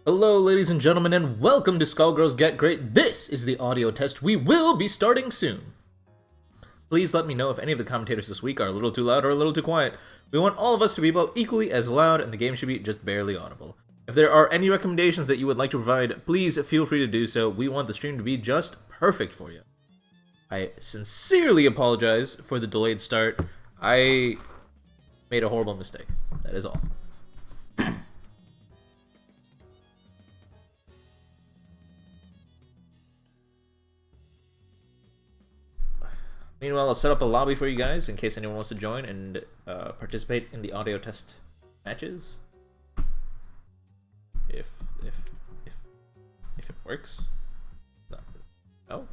Hello, ladies and gentlemen, and welcome to Skullgirls Get Gr8. This is the audio test. We will be starting soon. Please let me know if any of the commentators this week are a little too loud or a little too quiet. We want all of us to be about equally as loud, and the game should be just barely audible. If there are any recommendations that you would like to provide, please feel free to do so. We want the stream to be just perfect for you. I sincerely apologize for the delayed start. I made a horrible mistake. That is all. Meanwhile, I'll set up a lobby for you guys in case anyone wants to join and participate in the audio test matches. If it works. No.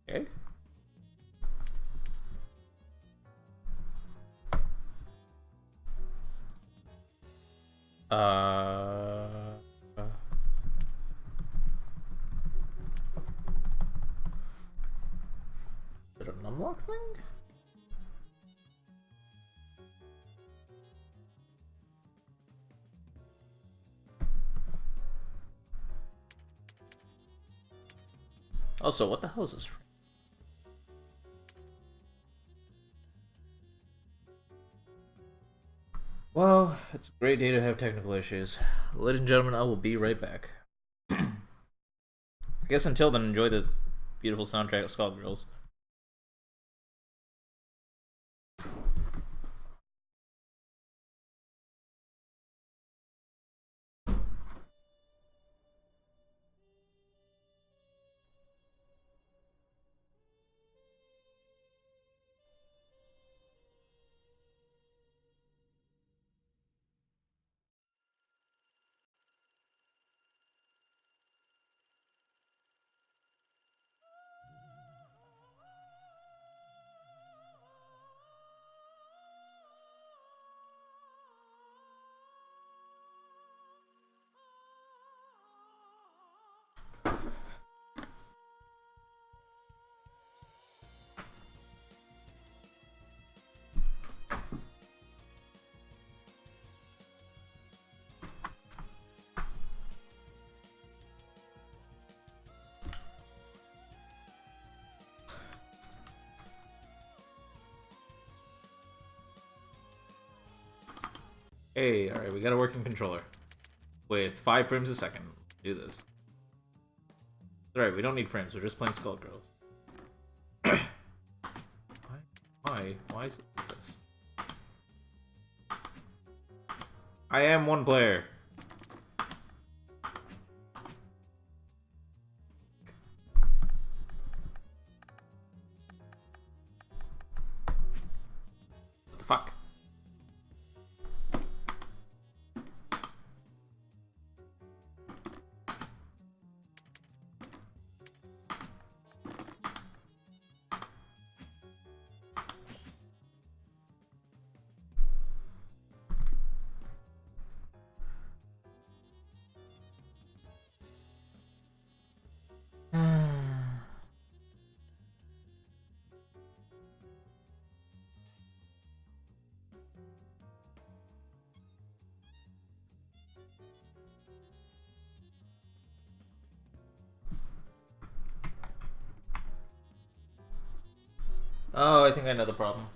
Okay. Is it an unlock thing? Also, what the hell is this? Well, it's a great day to have technical issues. Ladies and gentlemen, I will be right back. I guess until then, enjoy the beautiful soundtrack of Skullgirls. Hey, alright, we got a working controller. With 5 frames a second. Do this. Alright, we don't need frames, we're just playing Skullgirls. Why is it this? I am one player. What the fuck? Oh, I think I know the problem.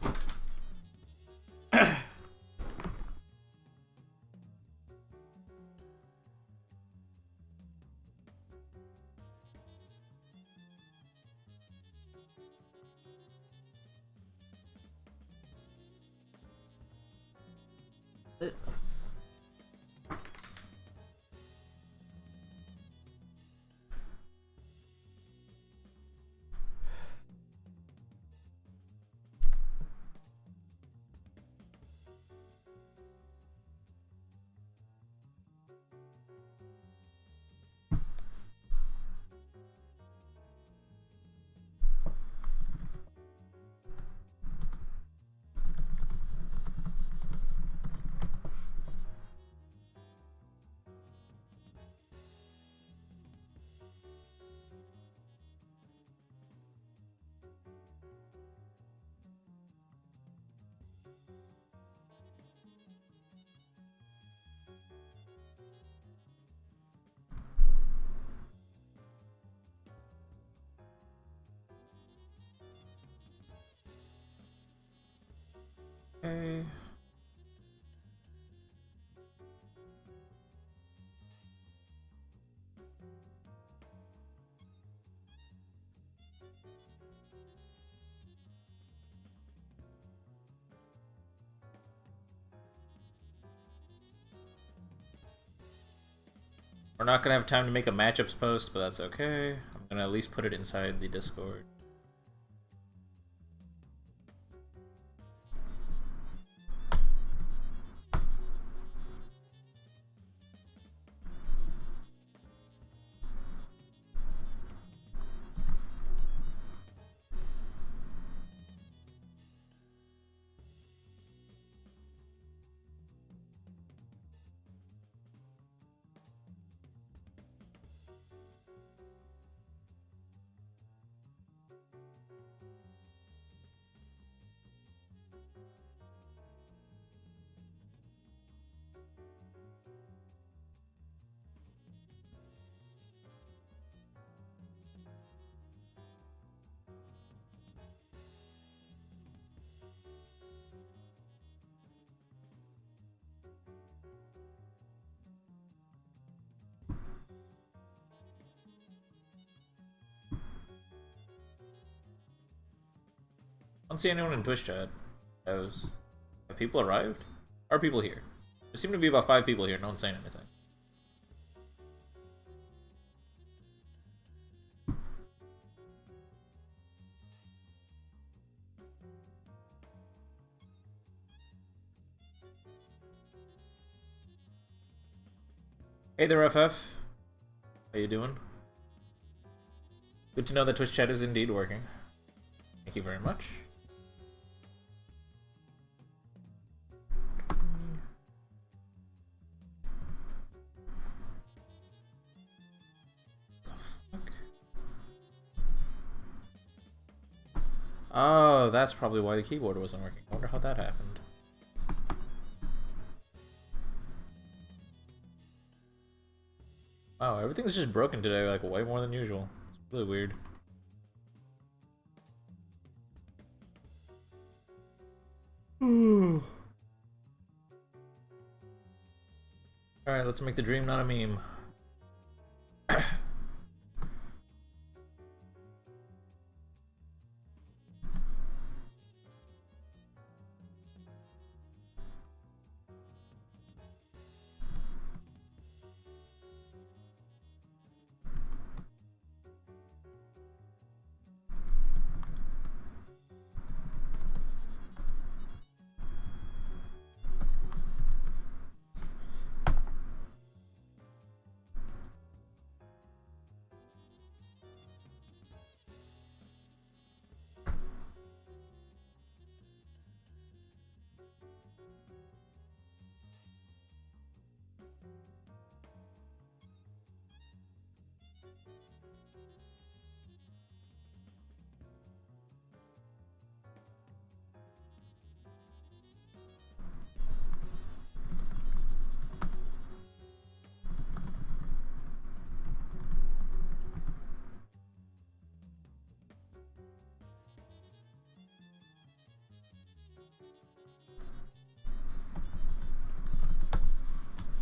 Okay. We're not gonna have time to make a matchups post, but that's okay. I'm gonna at least put it inside the Discord. I don't see anyone in Twitch chat. Have people arrived? Are people here? There seem to be about 5 people here. No one's saying anything. Hey there, FF. How you doing? Good to know that Twitch chat is indeed working. Thank you very much. Oh, that's probably why the keyboard wasn't working. I wonder how that happened. Wow, everything's just broken today, like way more than usual. It's really weird. Alright, let's make the dream not a meme.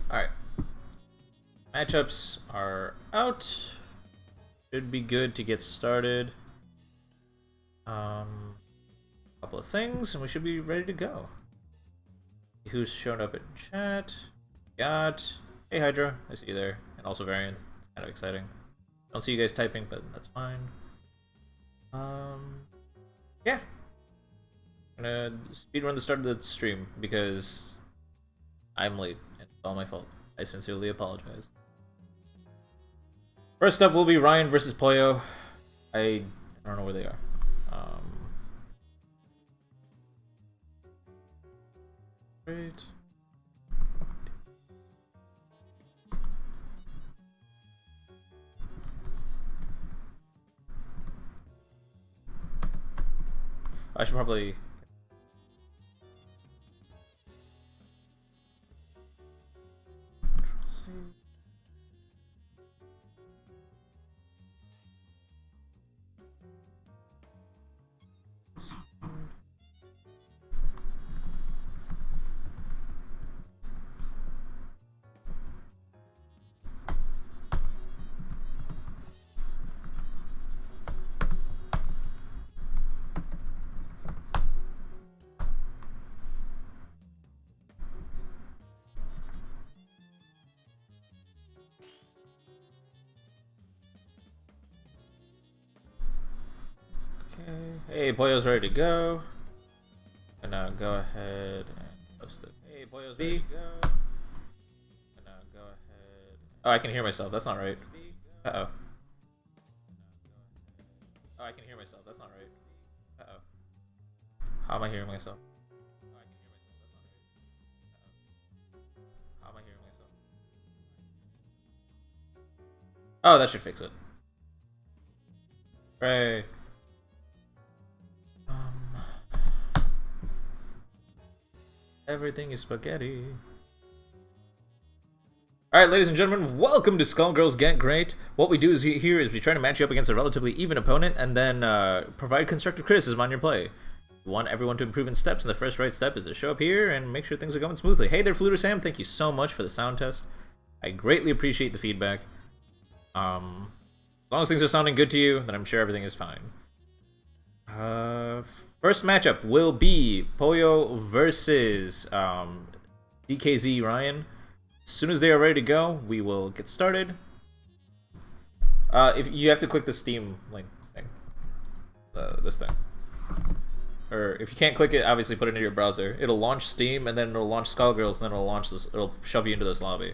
Alright. Matchups are out. Should be good to get started. Couple of things, and we should be ready to go. Who's shown up in chat? Got. Hey Hydra, I see you there. And also Variant. It's kind of exciting. Don't see you guys typing, but that's fine. Yeah. I'm gonna speedrun the start of the stream because I'm late and it's all my fault. I sincerely apologize. First up will be Ryan versus Pollo. I don't know where they are. Great. I should probably... Hey, Pollo's ready to go. And go ahead and post it. Hey, Pollo's ready to go. And go ahead. Oh, I can hear myself. That's not right. Uh-oh. Oh, I can hear myself. That's not right. Uh-oh. How am I hearing myself? Oh, I can hear myself. That's not right. Uh-oh. How am I hearing myself? Oh, that should fix it. Right. Everything is spaghetti. Alright, ladies and gentlemen, welcome to Skullgirls Get Gr8. What we do is here is we try to match you up against a relatively even opponent and then provide constructive criticism on your play. We want everyone to improve in steps, and the first right step is to show up here and make sure things are going smoothly. Hey there, Fluter Sam, thank you so much for the sound test. I greatly appreciate the feedback. As long as things are sounding good to you, then I'm sure everything is fine. First matchup will be Pollo versus DKZ Ryan. As soon as they are ready to go, we will get started. If you have to click the Steam link thing, this thing, or if you can't click it, obviously put it into your browser. It'll launch Steam, and then it'll launch Skullgirls, and then it'll launch this. It'll shove you into this lobby.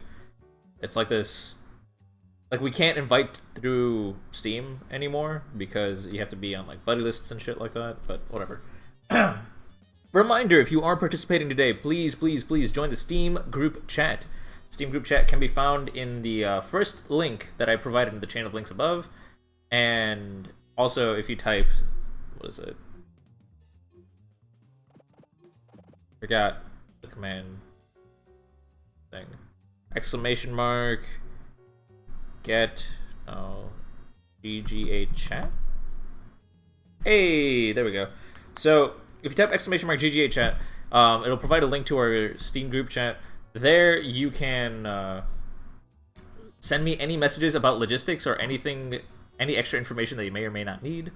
It's like this. Like, we can't invite through Steam anymore because you have to be on like buddy lists and shit like that, but whatever. Reminder, if you are participating today, please join the Steam group chat. Steam group chat can be found in the first link that I provided in the chain of links above. And also, if you type, what is it? Forgot the command thing. Exclamation mark. Get GG8 chat. Hey, there we go. So if you type exclamation mark GG8 chat, it'll provide a link to our Steam group chat. There you can send me any messages about logistics or anything, any extra information that you may or may not need.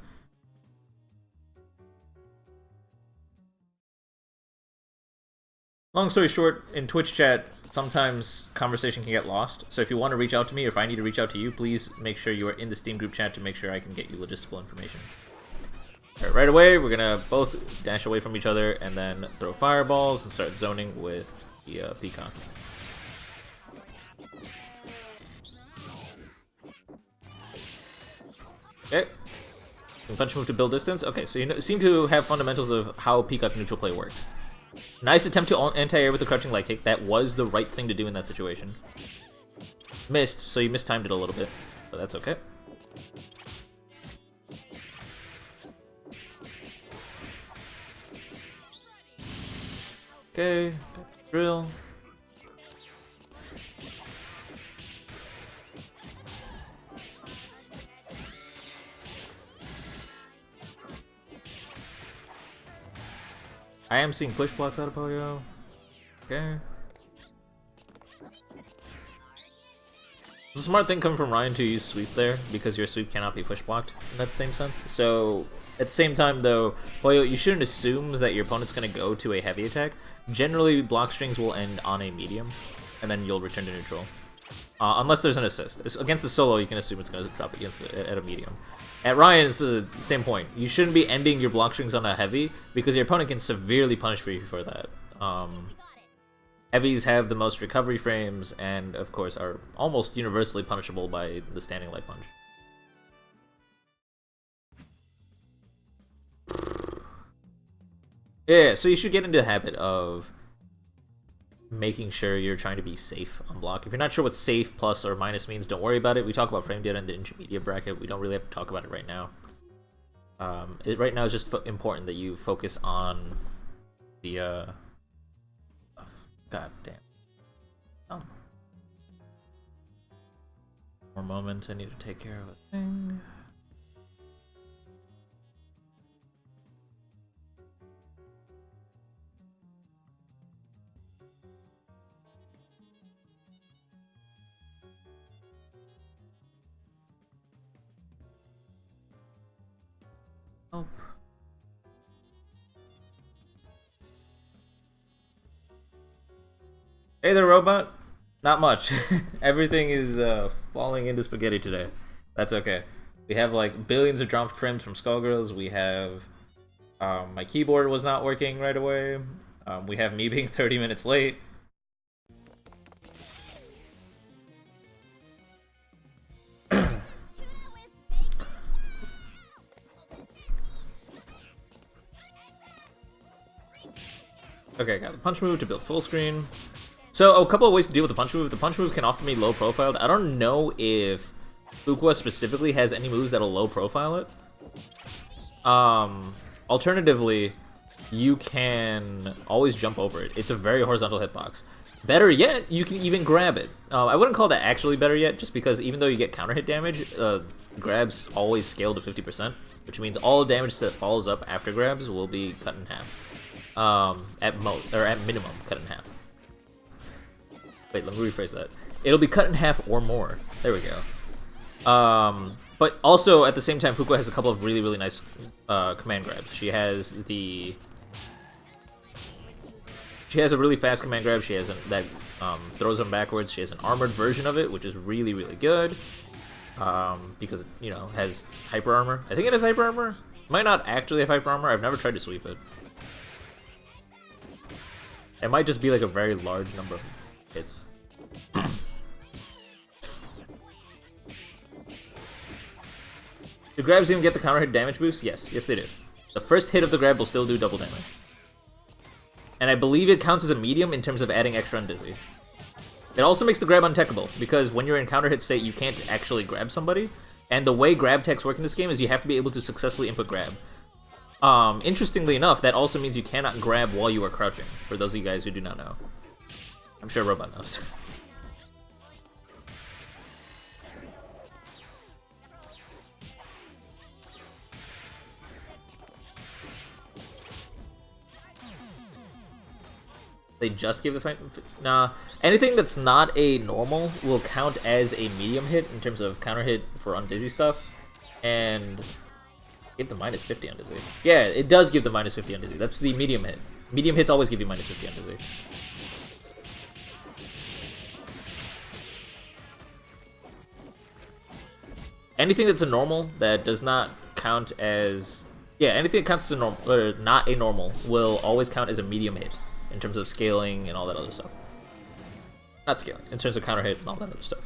Long story short, in Twitch chat, sometimes conversation can get lost. So if you want to reach out to me, or if I need to reach out to you, please make sure you are in the Steam group chat to make sure I can get you logistical information. Alright, right away, we're gonna both dash away from each other and then throw fireballs and start zoning with the peacock. Okay. Punch move to build distance. Okay, so you seem to have fundamentals of how peacock neutral play works. Nice attempt to anti-air with the crouching leg kick. That was the right thing to do in that situation. Missed, so you mistimed it a little bit, but that's okay. Okay, drill. I am seeing push blocks out of Pollo. Okay. It's a smart thing coming from Ryan to use sweep there, because your sweep cannot be push blocked in that same sense. So, at the same time though, Pollo, you shouldn't assume that your opponent's going to go to a heavy attack. Generally, block strings will end on a medium, and then you'll return to neutral. Unless there's an assist. Against the solo, you can assume it's going to drop at a medium. At Ryan, it's the same point. You shouldn't be ending your block strings on a heavy, because your opponent can severely punish you for that. Heavies have the most recovery frames, and of course are almost universally punishable by the standing light punch. Yeah, so you should get into the habit of making sure you're trying to be safe on block. If you're not sure what safe plus or minus means, don't worry about it. We talk about frame data in the intermediate bracket. We don't really have to talk about it right now. Right now is just important that you focus on the God damn. Oh. More moments. I need to take care of a thing. Oh. Hey there, robot. Not much. Everything is falling into spaghetti today. That's okay. We have like billions of dropped frames from Skullgirls. We have My keyboard was not working right away. We have me being 30 minutes late. Okay, got the punch move to build full screen. So, a couple of ways to deal with the punch move. The punch move can often be low profiled. I don't know if Fuqua specifically has any moves that'll low profile it. Alternatively, you can always jump over it. It's a very horizontal hitbox. Better yet, you can even grab it. I wouldn't call that actually better yet, just because even though you get counter hit damage, grabs always scale to 50%, which means all damage that follows up after grabs will be cut in half. At minimum, cut in half. Wait, let me rephrase that. It'll be cut in half or more. There we go. But also, at the same time, Fuqua has a couple of really, really nice command grabs. She has a really fast command grab. She has that throws them backwards. She has an armored version of it, which is really, really good. Because it, has hyper armor. I think it has hyper armor. Might not actually have hyper armor. I've never tried to sweep it. It might just be like a very large number of hits. Do grabs even get the counter hit damage boost? Yes, yes they do. The first hit of the grab will still do double damage. And I believe it counts as a medium in terms of adding extra on Dizzy. It also makes the grab untechable, because when you're in counter hit state, you can't actually grab somebody. And the way grab techs work in this game is you have to be able to successfully input grab. Interestingly enough, that also means you cannot grab while you are crouching, for those of you guys who do not know. I'm sure Robot knows. They just give the fight? Nah. Anything that's not a normal will count as a medium hit in terms of counter hit for on Dizzy stuff. And give the minus 50 on Dizzy. Yeah, it does give the minus 50 on Dizzy. That's the medium hit. Medium hits always give you minus 50 on Dizzy. Anything that's a normal that does not count as... Yeah, anything that counts as a normal, or not a normal, will always count as a medium hit. In terms of scaling and all that other stuff. Not scaling, in terms of counter hit and all that other stuff.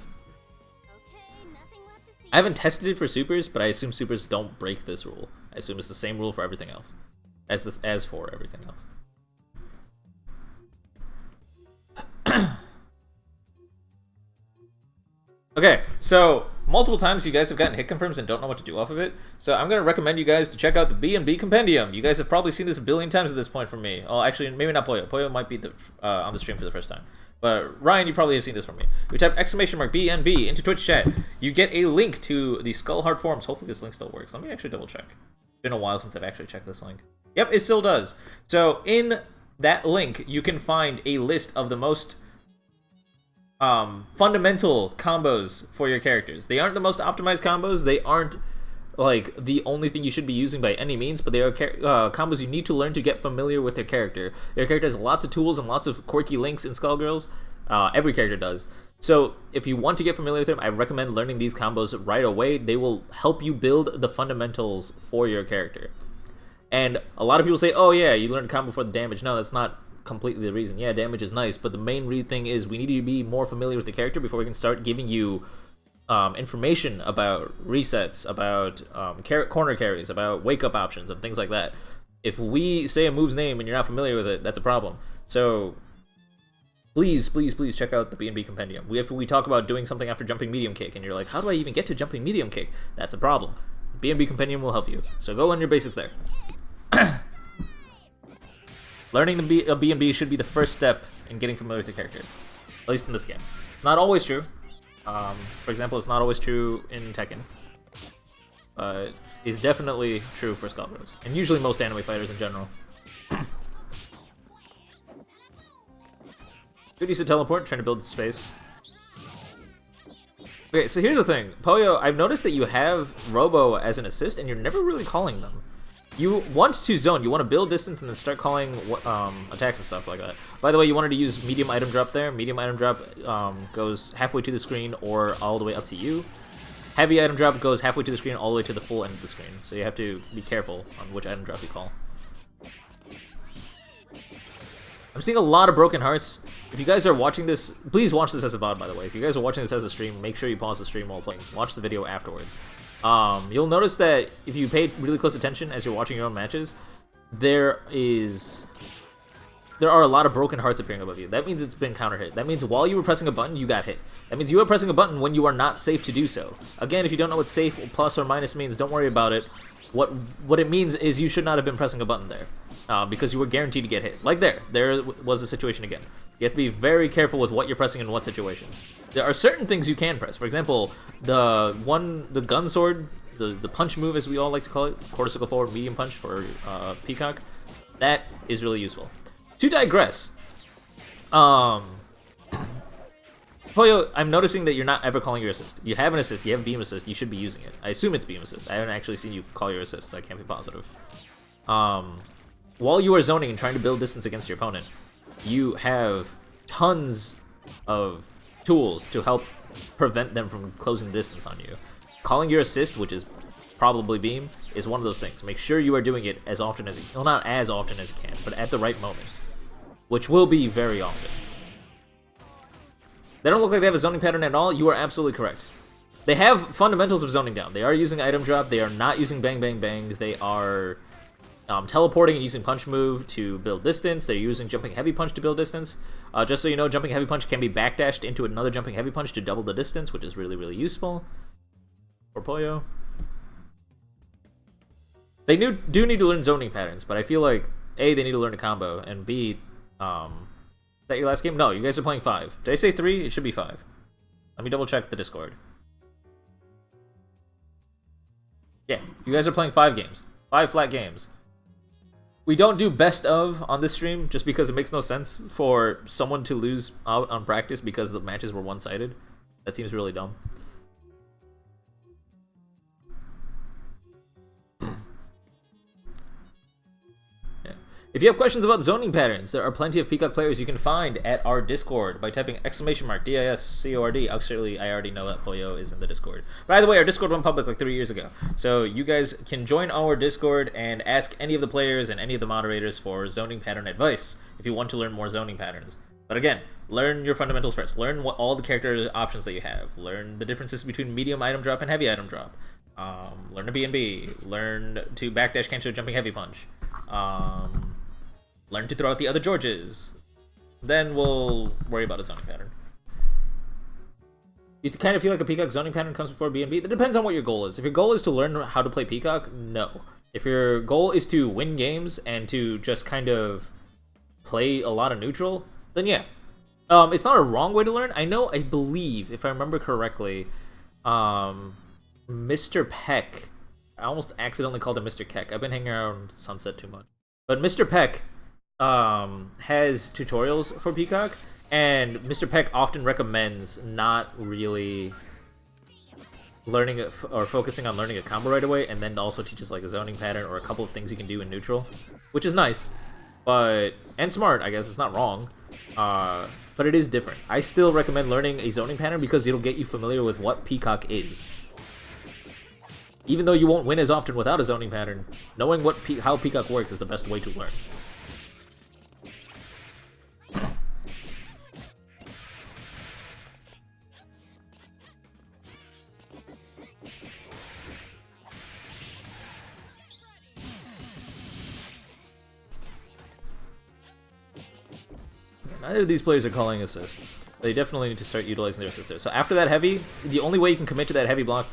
I haven't tested it for supers, but I assume supers don't break this rule. I assume it's the same rule for everything else. As for everything else. Okay, so multiple times you guys have gotten hit confirms and don't know what to do off of it. So I'm going to recommend you guys to check out the B&B Compendium. You guys have probably seen this a billion times at this point from me. Oh, actually, maybe not Poyo. Poyo might be on the stream for the first time. But Ryan, you probably have seen this from me. You type !BNB into Twitch chat. You get a link to the Skull Heart forums. Hopefully this link still works. Let me actually double check. It's been a while since I've actually checked this link. Yep, it still does. So in that link, you can find a list of the most fundamental combos for your characters. They aren't the most optimized combos. They aren't like the only thing you should be using by any means, but they are combos you need to learn to get familiar with your character. Your character has lots of tools and lots of quirky links in Skullgirls. Every character does. So if you want to get familiar with them, I recommend learning these combos right away. They will help you build the fundamentals for your character. And a lot of people say, oh yeah, you learned combo for the damage. No, that's not completely the reason. Yeah, damage is nice, but the main thing is we need to be more familiar with the character before we can start giving you information about resets, about corner carries, about wake-up options, and things like that. If we say a move's name and you're not familiar with it, that's a problem. So please, please, please check out the B&B Compendium. We talk about doing something after jumping medium kick, and you're like, how do I even get to jumping medium kick? That's a problem. B&B Compendium will help you. So go learn your basics there. Learning a B&B should be the first step in getting familiar with the character, at least in this game. It's not always true. For example, it's not always true in Tekken. But it's definitely true for Skullgirls, and usually most anime fighters in general. Good use of teleport, trying to build space. Okay, so here's the thing. Poyo, I've noticed that you have Robo as an assist, and you're never really calling them. You want to zone, you want to build distance and then start calling attacks and stuff like that. By the way, you wanted to use medium item drop there. Medium item drop goes halfway to the screen or all the way up to you. Heavy item drop goes halfway to the screen all the way to the full end of the screen. So you have to be careful on which item drop you call. I'm seeing a lot of broken hearts. If you guys are watching this, please watch this as a VOD, by the way. If you guys are watching this as a stream, make sure you pause the stream while playing. Watch the video afterwards. You'll notice that if you pay really close attention as you're watching your own matches, there are a lot of broken hearts appearing above you. That means it's been counter hit. That means while you were pressing a button, you got hit. That means you were pressing a button when you are not safe to do so. Again, if you don't know what safe plus or minus means, don't worry about it. What it means is you should not have been pressing a button there, because you were guaranteed to get hit. Like there was a situation again. You have to be very careful with what you're pressing in what situation. There are certain things you can press. For example, the gun sword, the punch move as we all like to call it, quarter circle forward, medium punch for Peacock. That is really useful. To digress, Poyo, I'm noticing that you're not ever calling your assist. You have an assist, you have beam assist, you should be using it. I assume it's beam assist. I haven't actually seen you call your assist, so I can't be positive. While you are zoning and trying to build distance against your opponent, you have tons of tools to help prevent them from closing the distance on you. Calling your assist, which is probably beam, is one of those things. Make sure you are doing it as often as you can. Well, not as often as you can, but at the right moments, which will be very often. They don't look like they have a zoning pattern at all. You are absolutely correct. They have fundamentals of zoning down. They are using item drop. They are not using bang bang bangs. They are teleporting and using punch move to build distance. They're using jumping heavy punch to build distance. Just so you know, jumping heavy punch can be backdashed into another jumping heavy punch to double the distance, which is really, really useful for Poyo. They do need to learn zoning patterns, but I feel like A, they need to learn a combo, and B, is that your last game? No, you guys are playing 5. Did I say 3? It should be 5. Let me double check the Discord. Yeah, you guys are playing 5 games. 5 flat games. We don't do best of on this stream just because it makes no sense for someone to lose out on practice because the matches were one-sided. That seems really dumb. If you have questions about zoning patterns, there are plenty of Peacock players you can find at our Discord by typing !DISCORD. Actually, I already know that Poyo is in the Discord. By the way, our Discord went public like 3 years ago. So you guys can join our Discord and ask any of the players and any of the moderators for zoning pattern advice if you want to learn more zoning patterns. But again, learn your fundamentals first. Learn what all the character options that you have. Learn the differences between medium item drop and heavy item drop. Learn to B&B. Learn to backdash cancel jumping heavy punch. Learn to throw out the other Georges. Then we'll worry about a zoning pattern. You kind of feel like a Peacock zoning pattern comes before B&B? That depends on what your goal is. If your goal is to learn how to play Peacock, no. If your goal is to win games and to just kind of play a lot of neutral, then yeah. It's not a wrong way to learn. I believe, if I remember correctly, Mr. Peck, I almost accidentally called him Mr. Keck. I've been hanging around Sunset too much. But Mr. Peck has tutorials for Peacock, and Mr. Peck often recommends not really learning or focusing on learning a combo right away, and then also teaches like a zoning pattern or a couple of things you can do in neutral, which is nice, and smart, I guess. It's not wrong, but it is different. I still recommend learning a zoning pattern because it'll get you familiar with what Peacock is. Even though you won't win as often without a zoning pattern, knowing how Peacock works is the best way to learn. Neither of these players are calling assists. They definitely need to start utilizing their assist there. So after that heavy, the only way you can commit to that heavy block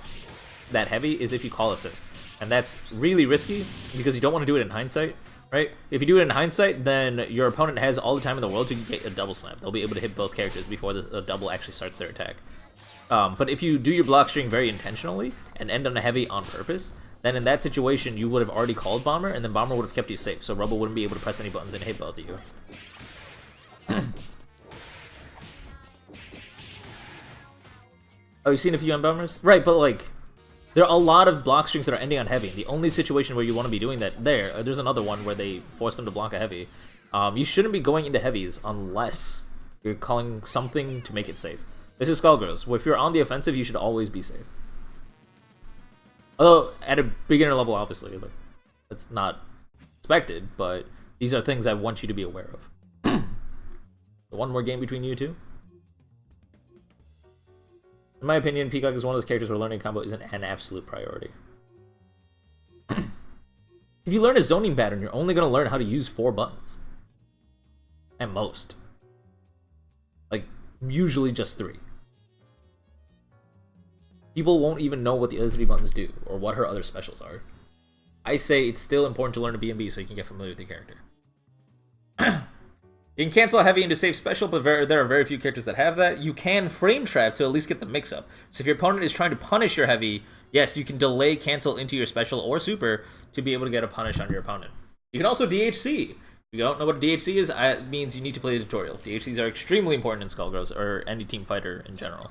is if you call assist. And that's really risky because you don't want to do it in hindsight, right? If you do it in hindsight, then your opponent has all the time in the world to get a double slam. They'll be able to hit both characters before the double actually starts their attack. But if you do your block string very intentionally and end on a heavy on purpose, then in that situation you would have already called Bomber, and then Bomber would have kept you safe, so Rubble wouldn't be able to press any buttons and hit both of you. Oh, you've seen a few M-Bombers? Right, but like, there are a lot of block strings that are ending on heavy. The only situation where you want to be doing that there's another one where they force them to block a heavy. You shouldn't be going into heavies unless you're calling something to make it safe. This is Skullgirls. If you're on the offensive, you should always be safe. Although, at a beginner level, obviously, like, that's not expected, but these are things I want you to be aware of. One more game between you two. In my opinion, Peacock is one of those characters where learning a combo isn't an absolute priority. If you learn a zoning pattern, you're only going to learn how to use 4 buttons. At most. Like, usually just 3. People won't even know what the other 3 buttons do, or what her other specials are. I say it's still important to learn a B&B so you can get familiar with the character. You can cancel a heavy into safe special, but there are very few characters that have that. You can frame trap to at least get the mix-up. So if your opponent is trying to punish your heavy, yes, you can delay cancel into your special or super to be able to get a punish on your opponent. You can also DHC. If you don't know what DHC is, it means you need to play the tutorial. DHCs are extremely important in Skullgirls, or any team fighter in general.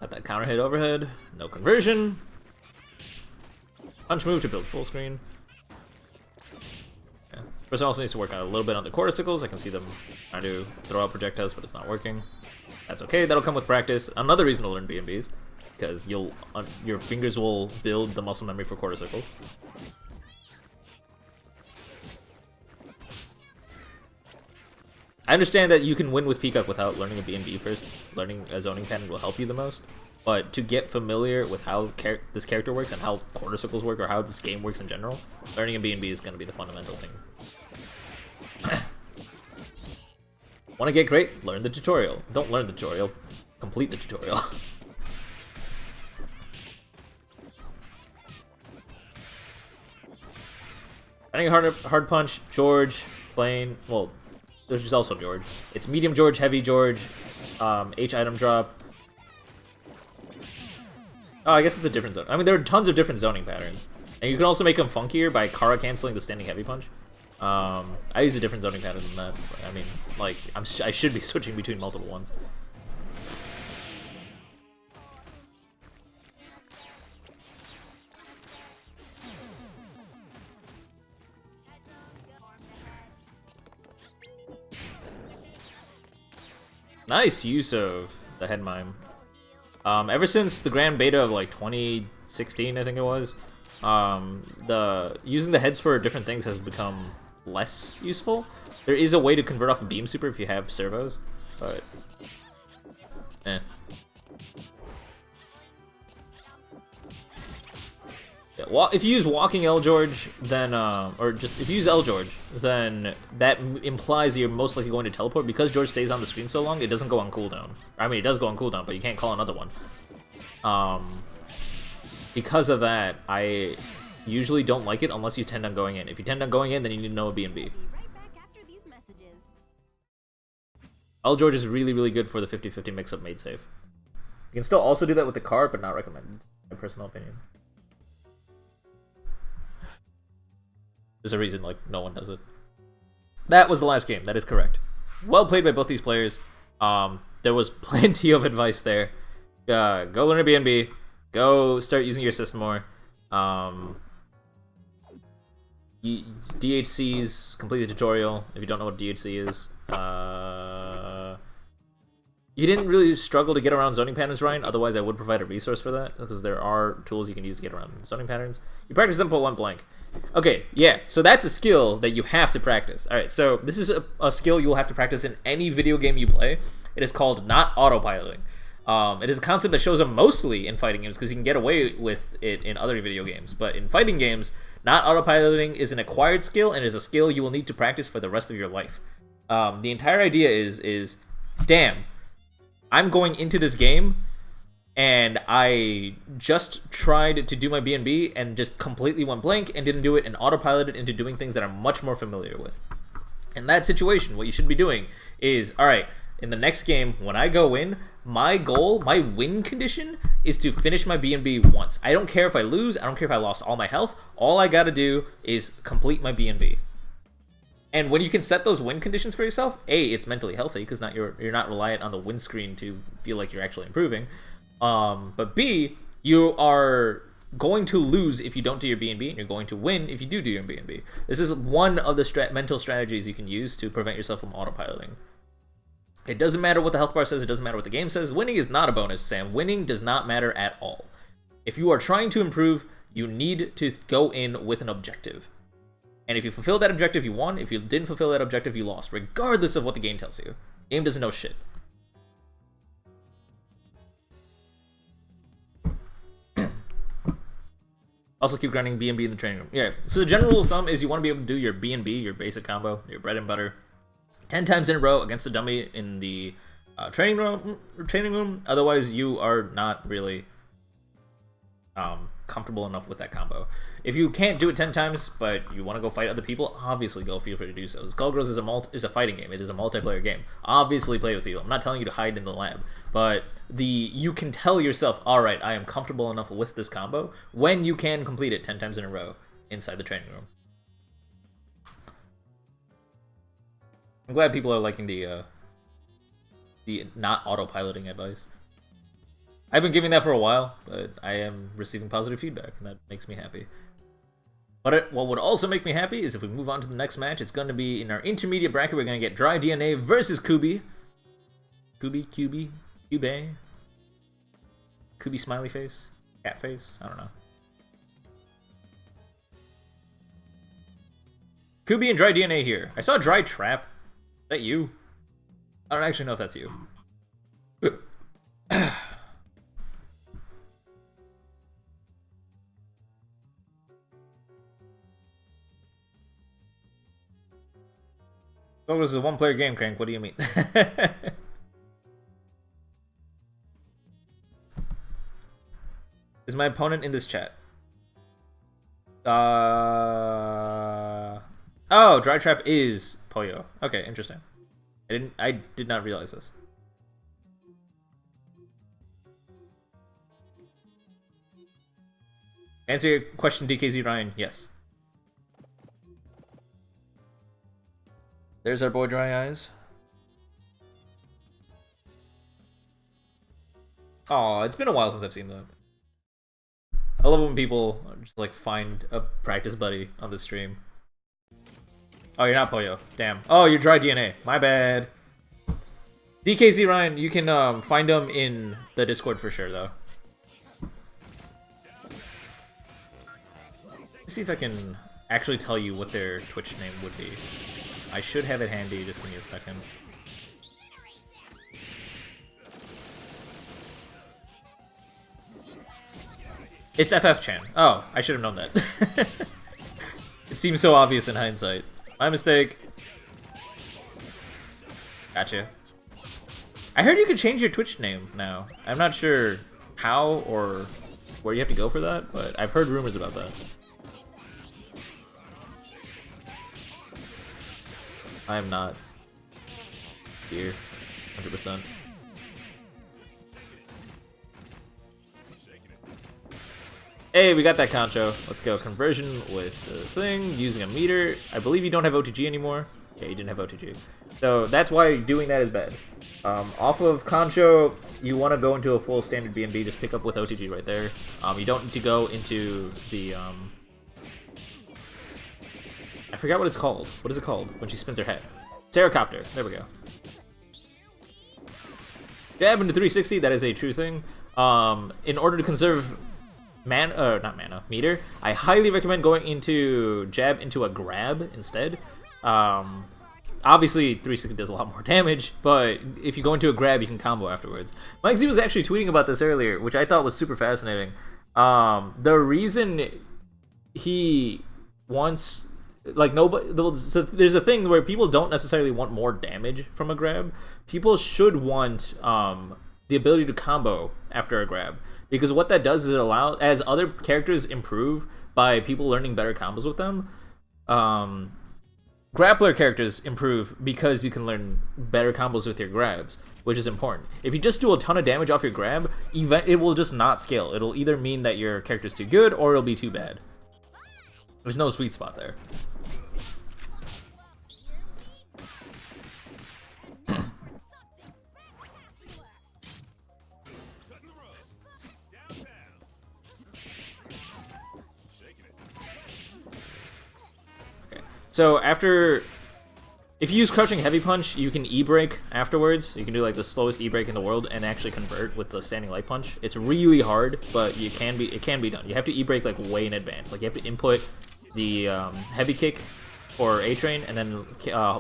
Got that counter hit overhead, no conversion. Punch move to build full screen. Yeah. Person also needs to work on a little bit on the quarter-sickles. I can see them trying to throw out projectiles, but it's not working. That's okay, that'll come with practice. Another reason to learn B&Bs, because your fingers will build the muscle memory for quarter-sickles. I understand that you can win with Peacock without learning a B&B first. Learning a zoning pattern will help you the most. But to get familiar with how this character works and how quarter-sickles work, or how this game works in general, learning a B&B is going to be the fundamental thing. Want to get great? Learn the tutorial. Don't learn the tutorial. Complete the tutorial. Finding a hard punch, George, plain, well, there's also George. It's medium George, heavy George, H item drop. Oh, I guess it's a different zone. I mean, there are tons of different zoning patterns. And you can also make them funkier by Kara canceling the standing heavy punch. I use a different zoning pattern than that. I mean, like, I should be switching between multiple ones. Nice use of the head mime. Ever since the grand beta of like 2016, I think it was, using the heads for different things has become less useful. There is a way to convert off a beam super if you have servos, but Yeah, if you use walking L George, then or just if you use L George, then that implies you're most likely going to teleport. Because George stays on the screen so long, it doesn't go on cooldown. I mean, it does go on cooldown, but you can't call another one. Because of that, I usually don't like it unless you tend on going in. If you tend on going in, then you need to know a B&B. L George is really, really good for the 50-50 mix-up made safe. You can still also do that with the card, but not recommended, in my personal opinion. There's a reason, like, no one does it. That was the last game. That is correct. Well played by both these players. There was plenty of advice there. Go learn a B&B. Go start using your system more. DHCs, complete the tutorial if you don't know what DHC is. You didn't really struggle to get around zoning patterns, Ryan. Otherwise, I would provide a resource for that, because there are tools you can use to get around zoning patterns. You practice them, put one blank. Okay, yeah, so that's a skill that you have to practice. Alright, so this is a skill you'll have to practice in any video game you play. It is called not autopiloting. It is a concept that shows up mostly in fighting games, because you can get away with it in other video games. But in fighting games, not autopiloting is an acquired skill, and is a skill you will need to practice for the rest of your life. The entire idea is damn, I'm going into this game, and I just tried to do my B&B and just completely went blank and didn't do it, and autopiloted into doing things that I'm much more familiar with. In that situation, what you should be doing is, alright, in the next game, when I go in, my goal, my win condition, is to finish my B&B once. I don't care if I lose, I don't care if I lost all my health, all I gotta do is complete my B&B. And when you can set those win conditions for yourself, A, it's mentally healthy, because you're not reliant on the win screen to feel like you're actually improving. But B, you are going to lose if you don't do your B&B, and you're going to win if you do your This is one of the mental strategies you can use to prevent yourself from autopiloting. It doesn't matter what the health bar says. It doesn't matter what the game says. Winning is not a bonus, Sam. Winning does not matter at all. If you are trying to improve, you need to go in with an objective. And if you fulfill that objective, you won. If you didn't fulfill that objective, you lost, regardless of what the game tells you. The game doesn't know shit. Also keep grinding B&B in the training room. Yeah, so the general rule of thumb is you want to be able to do your B&B, your basic combo, your bread and butter, 10 times in a row against a dummy in the training room. Otherwise, you are not really comfortable enough with that combo. If you can't do it 10 times, but you want to go fight other people, obviously feel free to do so. Skullgirls is a fighting game. It is a multiplayer game. Obviously play with people. I'm not telling you to hide in the lab, but you can tell yourself, all right, I am comfortable enough with this combo when you can complete it 10 times in a row inside the training room. I'm glad people are liking the not autopiloting advice. I've been giving that for a while, but I am receiving positive feedback, and that makes me happy. But what would also make me happy is if we move on to the next match. It's going to be in our intermediate bracket. We're going to get Dry DNA versus Kubi. Kubi smiley face? Cat face? I don't know. Kubi and Dry DNA here. I saw Dry Trap. Is that you? I don't actually know if that's you. Oh, this is a one-player game, Crank. What do you mean? Is my opponent in this chat? Oh, Dry Trap is Poyo. Okay, interesting. I did not realize this. Answer your question, DKZ Ryan. Yes. There's our boy Dry Eyes. Aw, it's been a while since I've seen that. I love when people just like find a practice buddy on the stream. Oh, you're not Poyo. Damn. Oh, you're Dry DNA. My bad. DKZ Ryan, you can find them in the Discord for sure, though. Let's see if I can actually tell you what their Twitch name would be. I should have it handy, just give me a second. It's FF-chan. Oh, I should have known that. It seems so obvious in hindsight. My mistake. Gotcha. I heard you could change your Twitch name now. I'm not sure how or where you have to go for that, but I've heard rumors about that. I am not here, 100%. Hey, we got that Concho. Let's go. Conversion with the thing, using a meter. I believe you don't have OTG anymore. Yeah, you didn't have OTG. So that's why doing that is bad. Off of Concho, you want to go into a full standard B&B, just pick up with OTG right there. You don't need to go into the... I forgot what it's called. What is it called when she spins her head? Seracopter. There we go. Jab into 360. That is a true thing. In order to conserve meter, I highly recommend going into jab into a grab instead. Obviously 360 does a lot more damage, but if you go into a grab, you can combo afterwards. Mike Z was actually tweeting about this earlier, which I thought was super fascinating. The reason he wants... Like, nobody, so there's a thing where people don't necessarily want more damage from a grab. People should want the ability to combo after a grab, because what that does is it allows, as other characters improve by people learning better combos with them, grappler characters improve because you can learn better combos with your grabs, which is important. If you just do a ton of damage off your grab, it will just not scale. It'll either mean that your character's too good or it'll be too bad. There's no sweet spot there. So after If you use crouching heavy punch, you can E-break afterwards. You can do like the slowest E-break in the world and actually convert with the standing light punch. It's really hard, but it can be done. You have to E-break like way in advance. Like you have to input the heavy kick or A-train and then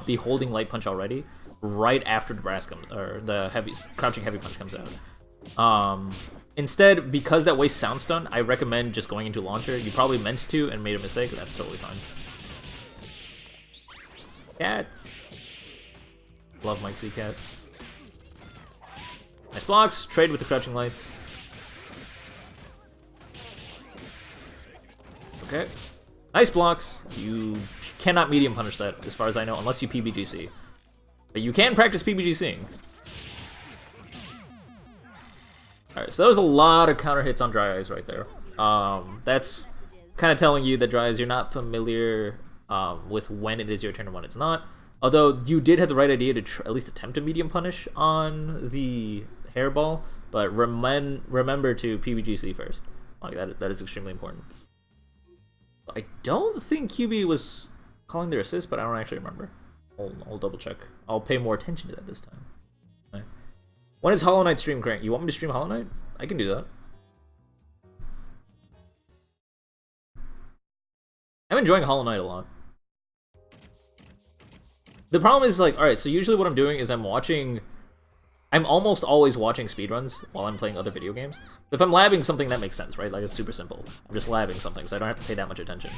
be holding light punch already right after the brass comes, or the crouching heavy punch comes out. Instead, because that wastes sound stun, I recommend just going into launcher. You probably meant to and made a mistake. That's totally fine. Cat. Love Mike C. Cat. Nice blocks. Trade with the crouching lights. Okay. Nice blocks. You cannot medium punish that, as far as I know, unless you PBGC. But you can practice PBGCing. Alright, so that was a lot of counter hits on Dry Eyes right there. That's kind of telling you that Dry Eyes, you're not familiar with when it is your turn and when it's not. Although you did have the right idea to at least attempt a medium punish on the hairball, but remember to PBGC first. Like that is extremely important. I don't think QB was calling their assist, but I don't actually remember. I'll double check. I'll pay more attention to that this time. Okay. When is Hollow Knight stream, Crank? You want me to stream Hollow Knight? I can do that. I'm enjoying Hollow Knight a lot. The problem is, like, alright, so usually what I'm doing is I'm almost always watching speedruns while I'm playing other video games. If I'm labbing something, that makes sense, right? Like, it's super simple. I'm just labbing something, so I don't have to pay that much attention.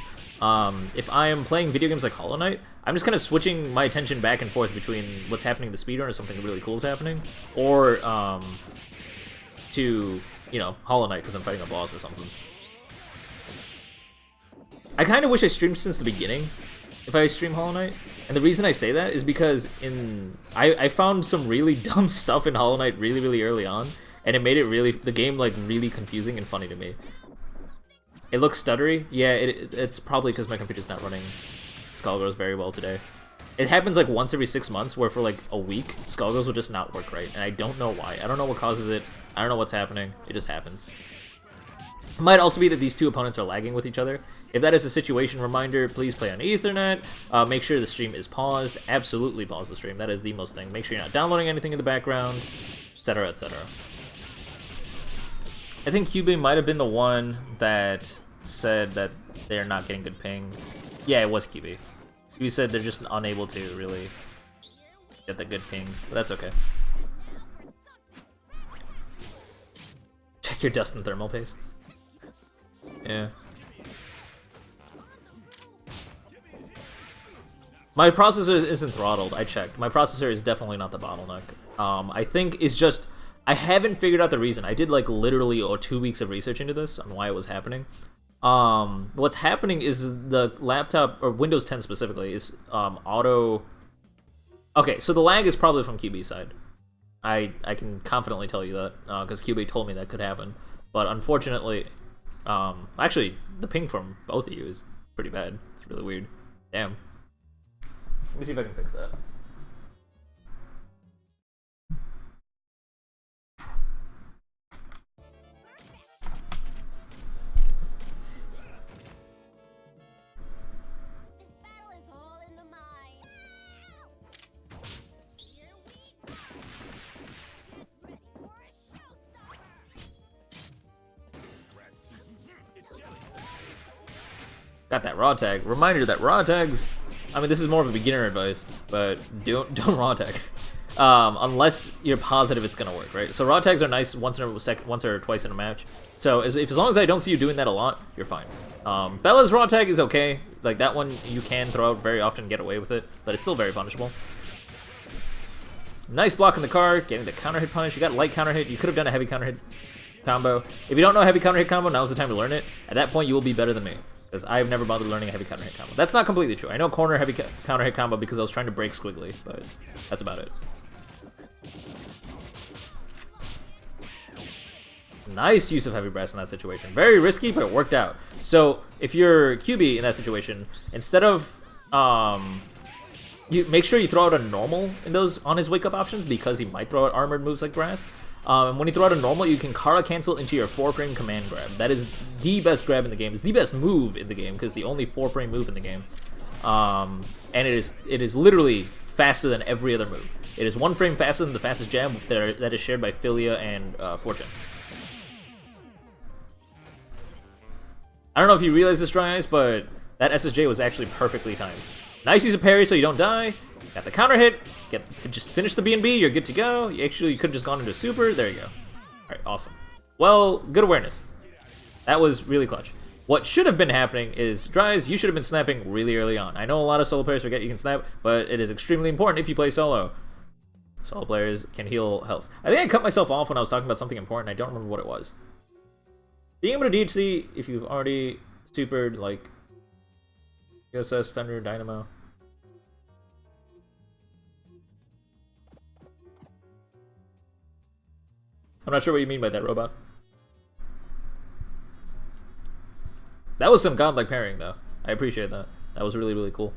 If I am playing video games like Hollow Knight, I'm just kind of switching my attention back and forth between what's happening in the speedrun or something really cool is happening, or, to, you know, Hollow Knight because I'm fighting a boss or something. I kind of wish I streamed since the beginning, if I stream Hollow Knight. And the reason I say that is because I found some really dumb stuff in Hollow Knight really, really early on, and it made the game like really confusing and funny to me. It looks stuttery. Yeah, it's probably because my computer's not running Skullgirls very well today. It happens like once every 6 months where for like a week, Skullgirls will just not work right, and I don't know why. I don't know what causes it. I don't know what's happening. It just happens. It might also be that these two opponents are lagging with each other. If that is a situation, reminder, please play on Ethernet. Make sure the stream is paused. Absolutely pause the stream. That is the most thing. Make sure you're not downloading anything in the background, etc., etc. I think QB might have been the one that said that they're not getting good ping. Yeah, it was QB. QB said they're just unable to really get that good ping, but that's okay. Check your dust and thermal paste. Yeah. My processor isn't throttled, I checked. My processor is definitely not the bottleneck. I think it's just, I haven't figured out the reason. I did like literally 2 weeks of research into this on why it was happening. What's happening is the laptop, or Windows 10 specifically, is auto... Okay, so the lag is probably from QB's side. I can confidently tell you that, because QB told me that could happen. But unfortunately, actually, the ping from both of you is pretty bad. It's really weird. Damn. Let me see if I can fix that. Got that raw tag. Reminder that raw tags, I mean, this is more of a beginner advice, but don't raw tag. Unless you're positive it's gonna work, right? So raw tags are nice once or twice in a match. So as long as I don't see you doing that a lot, you're fine. Bella's raw tag is okay. Like that one you can throw out very often and get away with it, but it's still very punishable. Nice block in the car, getting the counter hit punish. You got light counter hit. You could have done a heavy counter hit combo. If you don't know heavy counter hit combo, now's the time to learn it. At that point, you will be better than me, because I've never bothered learning a heavy counter hit combo. That's not completely true. I know corner heavy counter hit combo because I was trying to break Squiggly, but that's about it. Nice use of heavy brass in that situation. Very risky, but it worked out. So if you're QB in that situation, instead of you make sure you throw out a normal in those on his wake up options, because he might throw out armored moves like brass. And when you throw out a normal, you can Kara cancel into your 4-frame command grab. That is the best grab in the game. It's the best move in the game, because the only 4-frame move in the game. And it is literally faster than every other move. It is 1 frame faster than the fastest jab that is shared by Philia and Fortune. I don't know if you realize this, Dry Eyes, but that SSJ was actually perfectly timed. Nice use of parry so you don't die. Got the counter hit. Just finish the B&B, you're good to go. You could have just gone into super. There you go. Alright, awesome. Well, good awareness. That was really clutch. What should have been happening is, Dry Eyes, you should have been snapping really early on. I know a lot of solo players forget you can snap, but it is extremely important if you play solo. Solo players can heal health. I think I cut myself off when I was talking about something important. I don't remember what it was. Being able to DHC if you've already supered, like, USS, Fenrir, Dynamo. I'm not sure what you mean by that, Robot. That was some godlike parrying, though. I appreciate that. That was really, really cool.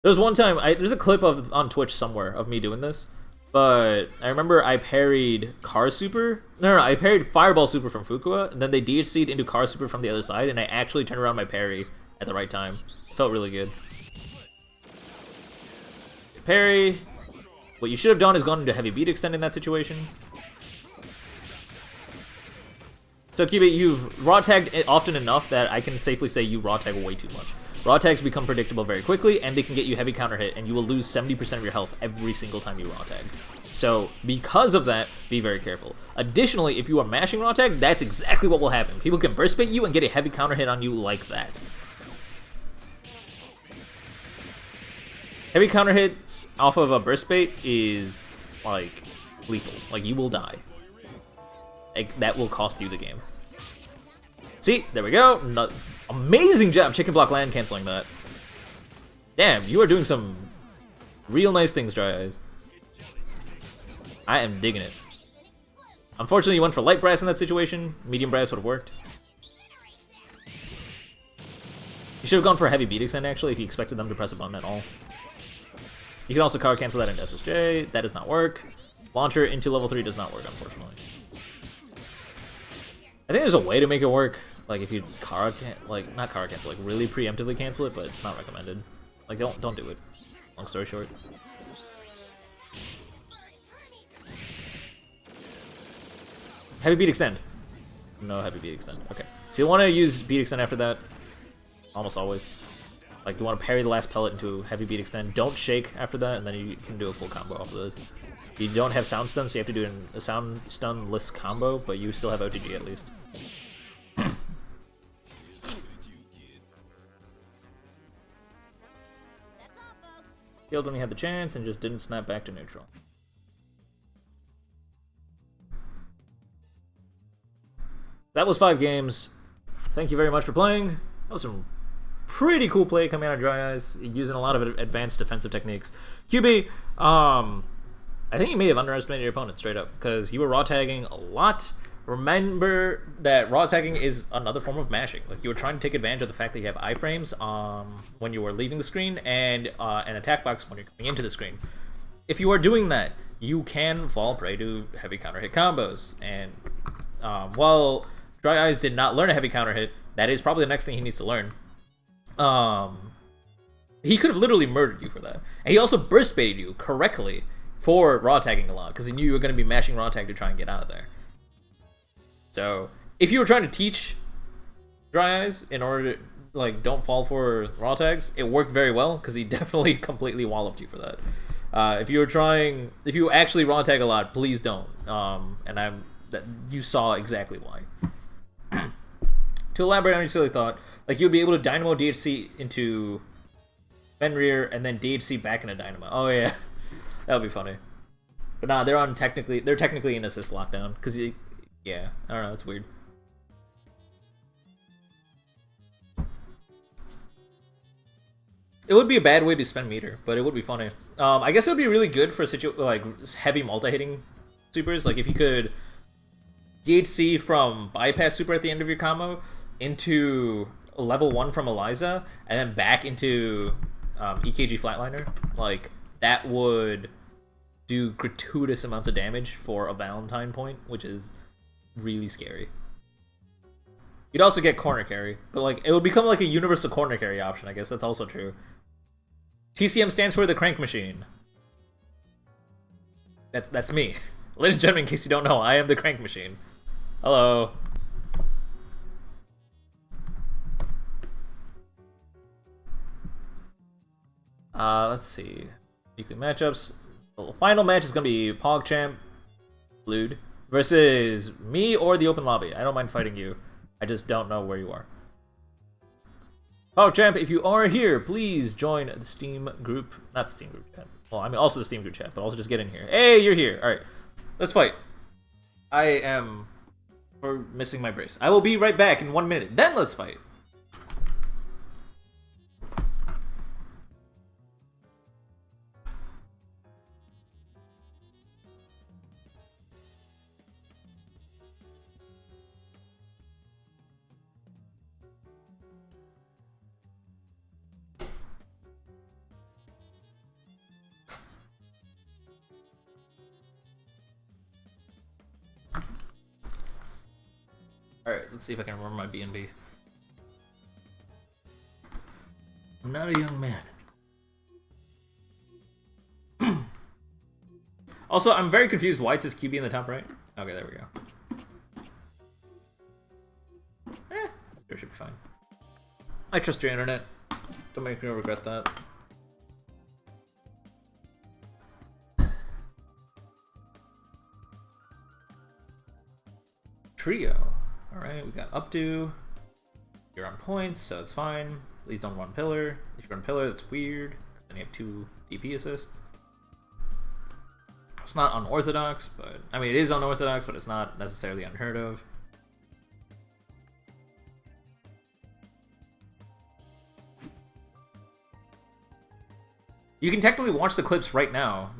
There was one time, there's a clip on Twitch somewhere of me doing this, but I remember I parried Car Super. No, I parried Fireball Super from Fukua, and then they DHC'd into Car Super from the other side, and I actually turned around my parry at the right time. Felt really good. Parry. What you should have done is gone into Heavy Beat Extend in that situation. So, Cubit, you've raw tagged it often enough that I can safely say you raw tag way too much. Raw tags become predictable very quickly, and they can get you heavy counter hit, and you will lose 70% of your health every single time you raw tag. So, because of that, be very careful. Additionally, if you are mashing raw tag, that's exactly what will happen. People can burst bait you and get a heavy counter hit on you like that. Heavy counter hits off of a burst bait is, like, lethal. Like, you will die. Like, that will cost you the game. See, there we go. Amazing job, chicken block land canceling that. Damn, you are doing some real nice things, Dry Eyes. I am digging it. Unfortunately, you went for light brass in that situation. Medium brass would have worked. You should have gone for a heavy beat extend, actually, if you expected them to press a button at all. You can also card cancel that into SSJ. That does not work. Launcher into level 3 does not work, unfortunately. I think there's a way to make it work. Like, if you not car cancel, like, really preemptively cancel it, but it's not recommended. Like, don't do it. Long story short. Heavy beat extend. No heavy beat extend. Okay. So you want to use beat extend after that. Almost always. Like, you want to parry the last pellet into heavy beat extend. Don't shake after that, and then you can do a full combo off of this. You don't have sound stun, so you have to do a sound stun-less combo, but you still have OTG at least. Killed when he had the chance and just didn't snap back to neutral. That was 5 games. Thank you very much for playing. That was some pretty cool play coming out of Dry Eyes, using a lot of advanced defensive techniques. QB, I think you may have underestimated your opponent straight up, because you were raw tagging a lot. Remember that raw tagging is another form of mashing. Like, you were trying to take advantage of the fact that you have iframes when you were leaving the screen, and an attack box when you're coming into the screen. If you are doing that, you can fall prey to heavy counter hit combos. And while Dry Eyes did not learn a heavy counter hit, that is probably the next thing he needs to learn. He could have literally murdered you for that. And he also burst baited you correctly for raw tagging a lot, because he knew you were going to be mashing raw tag to try and get out of there. So, if you were trying to teach Dry Eyes in order to, like, don't fall for raw tags, it worked very well, because he definitely completely walloped you for that. If you actually raw tag a lot, please don't. You saw exactly why. To elaborate on your silly thought, like, you'd be able to Dynamo DHC into Fenrir and then DHC back into Dynamo. Oh yeah, that would be funny. But nah, they're technically in assist lockdown, because yeah, I don't know, it's weird. It would be a bad way to spend meter, but it would be funny. I guess it would be really good for like heavy multi-hitting supers. Like, if you could DHC from bypass super at the end of your combo into level 1 from Eliza, and then back into EKG flatliner, like, that would do gratuitous amounts of damage for a Valentine point, which is really scary. You'd also get corner carry, but, like, it would become like a universal corner carry option. I guess that's also true. TCM stands for the crank machine. That's me. Ladies and gentlemen, in case you don't know, I am the crank machine. Hello. Let's see. Weekly matchups. The final match is gonna be PogChamp, Lude, versus me or the open lobby. I don't mind fighting you. I just don't know where you are. PogChamp, if you are here, please join the Steam group. Not the Steam group chat. Well, I mean also the Steam group chat, but also just get in here. Hey, you're here. Alright. Let's fight. I am missing my brace. I will be right back in 1 minute. Then let's fight. Alright, let's see if I can remember my B&B. I'm not a young man anymore. Also, I'm very confused why it says QB in the top right. Okay, there we go. Sure, should be fine. I trust your internet. Don't make me regret that. Trio. Alright, we got Updo. You're on points, so it's fine. Please don't run pillar. If you run pillar, that's weird. Then you have 2 DP assists. It's not unorthodox, but... I mean, it is unorthodox, but it's not necessarily unheard of. You can technically watch the clips right now,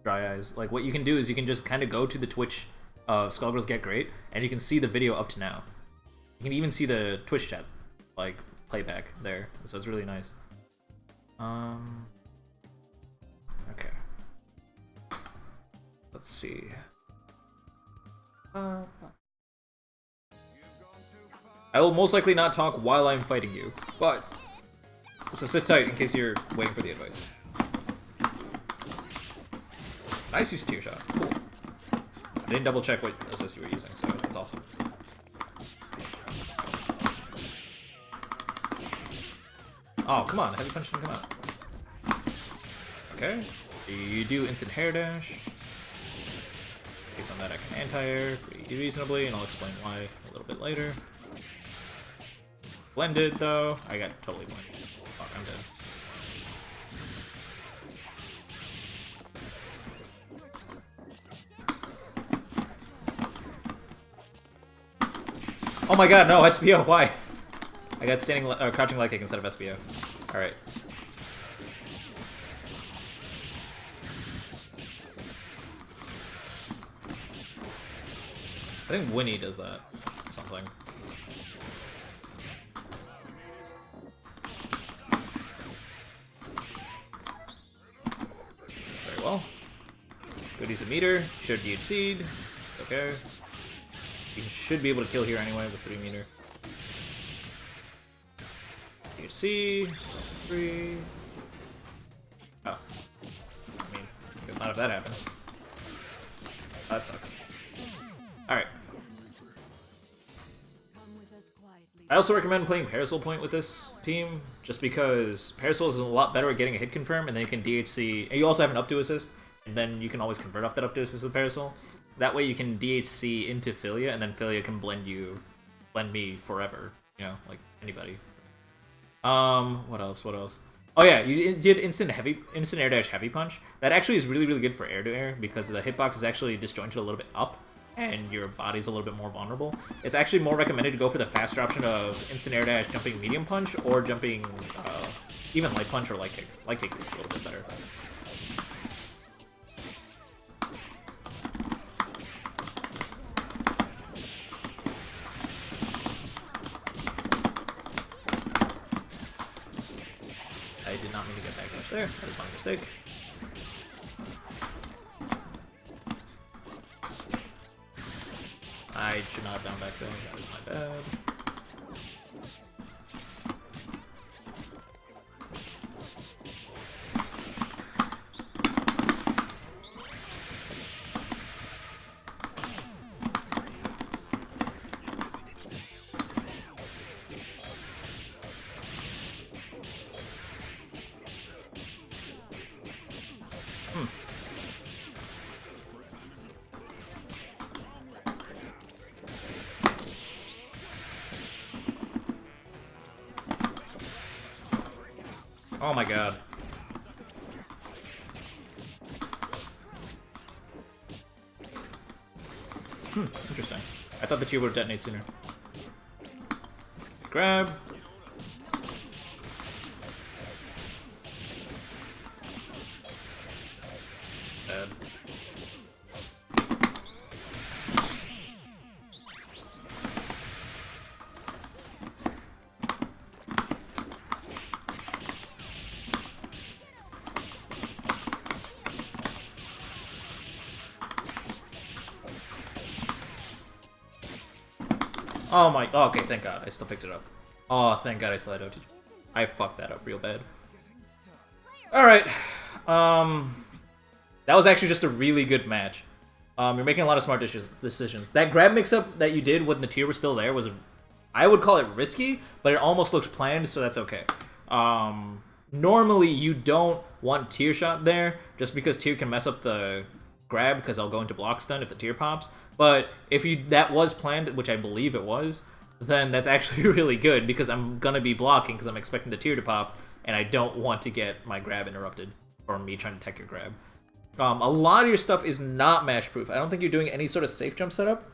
Dry Eyes. Like, what you can do is you can just kind of go to the Twitch of Skullgirls Get Gr8, and you can see the video up to now. You can even see the Twitch chat, like, playback there, so it's really nice. Okay. Let's see. I will most likely not talk while I'm fighting you, but... So sit tight in case you're waiting for the advice. Nice use of tier shot. Cool. I didn't double check what assist you were using, so that's awesome. Oh, come on, heavy punch didn't come out. Okay. You do instant hair dash. Based on that, I can anti-air pretty reasonably, and I'll explain why a little bit later. Blended, though. I got totally blended. Fuck, I'm dead. Oh my god, no, SBO, why? I got crouching leg kick instead of SBO. Alright. I think Winnie does that, or something. Very well. Good use of meter, should DHC'd. Okay. You should be able to kill here anyway with 3 meter. DHC, 3. Oh. I mean, I guess not if that happens. That sucks. Alright. I also recommend playing Parasol Point with this team, just because Parasol is a lot better at getting a hit confirm, and then you can DHC, and you also have an up-to assist, and then you can always convert off that up-to assist with Parasol. That way you can DHC into Philia, and then Philia can blend me forever, you know, like anybody. What else? Oh yeah, you did instant air dash heavy punch. That actually is really, really good for air to air, because the hitbox is actually disjointed a little bit up, and your body's a little bit more vulnerable. It's actually more recommended to go for the faster option of instant air dash jumping medium punch, or jumping even light punch or light kick. Light kick is a little bit better. I did not mean to get backdash there. That was my mistake. I should not have down back there. That was my bad. Oh my god. Interesting. I thought the tier would detonate sooner. Grab. Bad. Oh my, oh, okay, thank god, I still picked it up. Oh, thank god I still had OT. I fucked that up real bad. Alright, that was actually just a really good match. You're making a lot of smart decisions. That grab mix-up that you did when the tier was still there was, I would call it risky, but it almost looked planned, so that's okay. Normally you don't want tier shot there, just because tier can mess up the grab, because I'll go into block stun if the tier pops. But if that was planned, which I believe it was, then that's actually really good, because I'm gonna be blocking because I'm expecting the tier to pop, and I don't want to get my grab interrupted, or me trying to tech your grab. A lot of your stuff is not mash proof. I don't think you're doing any sort of safe jump setup.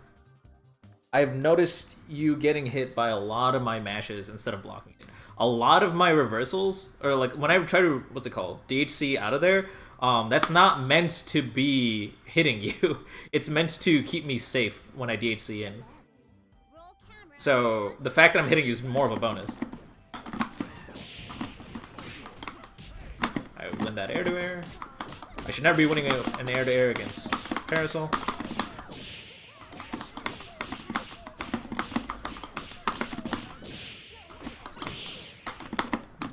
I've noticed you getting hit by a lot of my mashes instead of blocking it. A lot of my reversals, or like when I try to, what's it called, DHC out of there, that's not meant to be hitting you. It's meant to keep me safe when I DHC in. So the fact that I'm hitting you is more of a bonus. I win that air-to-air. I should never be winning an air-to-air against Parasol.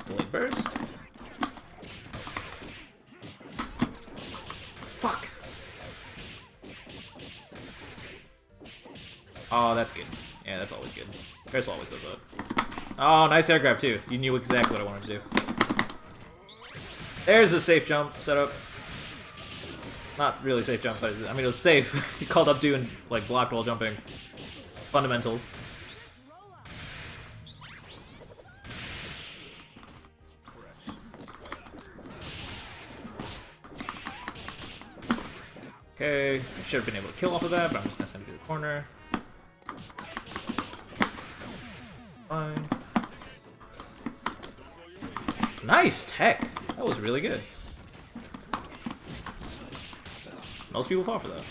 Delayed burst. Fuck. Oh, that's good. Yeah, that's always good. Parasol always does that. Oh, nice air grab too. You knew exactly what I wanted to do. There's a safe jump setup. Not really safe jump, but I mean it was safe. He called up doing like blocked while jumping. Fundamentals. Okay, I should have been able to kill off of that, but I'm just gonna send it to the corner. Fine. Nice tech! That was really good. Most people fall for that.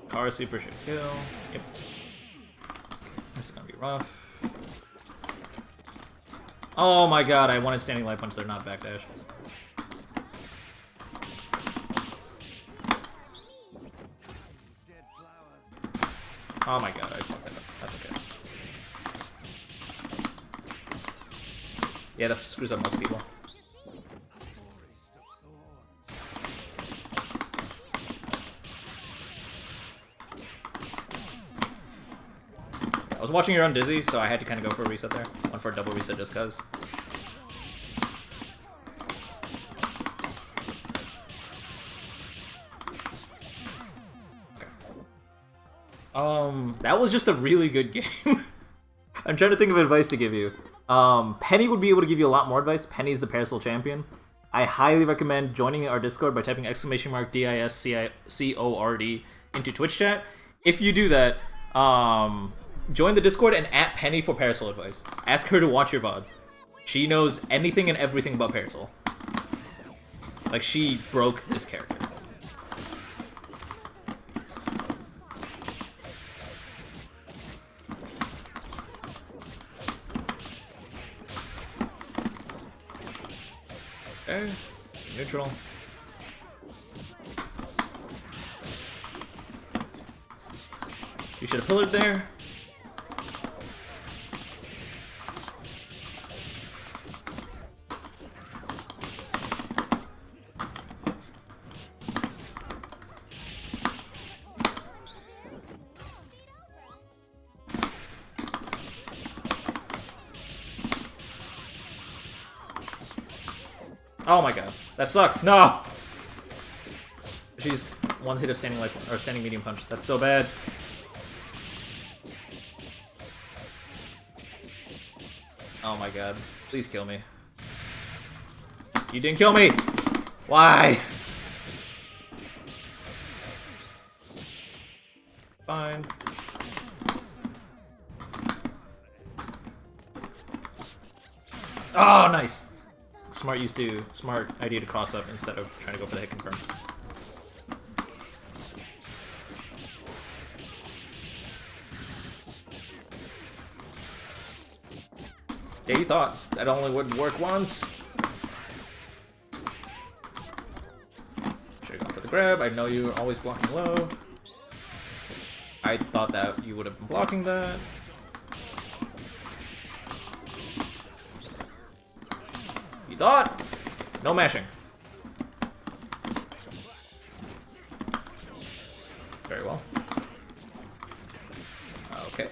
Car super should kill. Yep. This is gonna be rough. Oh my god, I wanted standing light punch there, not backdash. Oh my god, I fucked that up. That's okay. Yeah, that screws up most people. I was watching you run Dizzy, so I had to kind of go for a reset there. Went for a double reset just cause. That was just a really good game. I'm trying to think of advice to give you. Penny would be able to give you a lot more advice. Penny's the Parasol champion. I highly recommend joining our Discord by typing !DISCORD into Twitch chat. If you do that, join the Discord and @ Penny for Parasol advice. Ask her to watch your VODs. She knows anything and everything about Parasol. Like, she broke this character. Okay, neutral. You should have pillared there. Oh my god, that sucks. No. She's one hit of standing light or standing medium punch. That's so bad. Oh my god. Please kill me. You didn't kill me! Why? Fine. Oh, nice! Smart idea to cross up instead of trying to go for the hit confirm. Yeah, you thought that only would work once. Should've gone for the grab. I know you were always blocking low. I thought that you would have been blocking that. You thought? No mashing. Very well. Okay.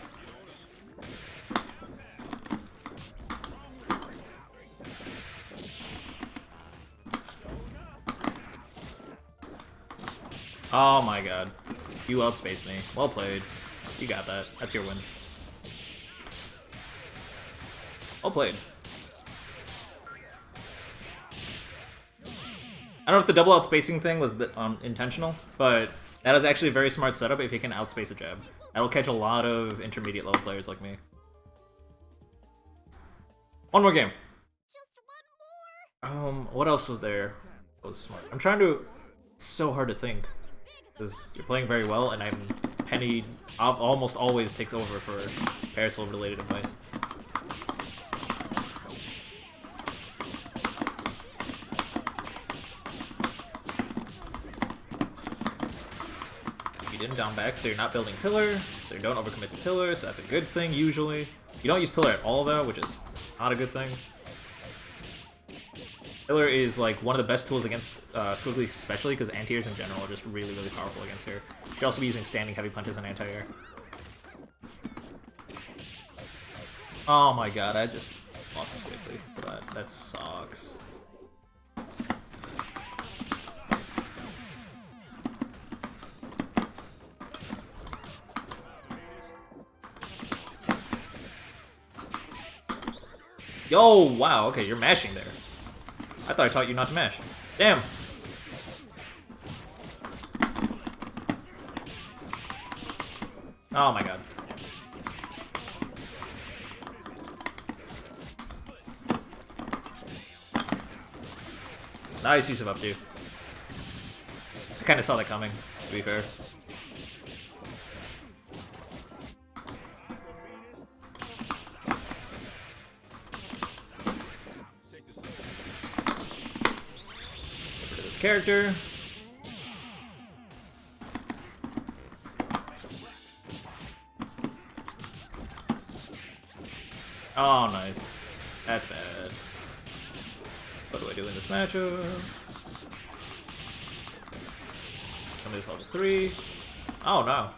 Oh my god. You outspaced me. Well played. You got that. That's your win. Well played. I don't know if the double outspacing thing was intentional, but that is actually a very smart setup if you can outspace a jab. That'll catch a lot of intermediate level players like me. One more game. What else was there? That was smart. I'm trying to... It's so hard to think. Because you're playing very well, and Penny almost always takes over for Parasol-related advice. You didn't down back, so you're not building pillar, so you don't overcommit to pillar, so that's a good thing, usually. You don't use pillar at all, though, which is not a good thing. Pillar is like one of the best tools against Squiggly, especially because anti-airs in general are just really, really powerful against her. You should also be using standing heavy punches and anti-air. Oh my god, I just lost Squiggly for that. That sucks. Yo, wow, okay, you're mashing there. I thought I taught you not to mash. Damn. Oh my god. Nice use of up two. I kind of saw that coming, to be fair. Character. Oh, nice. That's bad. What do I do in this matchup? Somebody's level 3. Oh, no.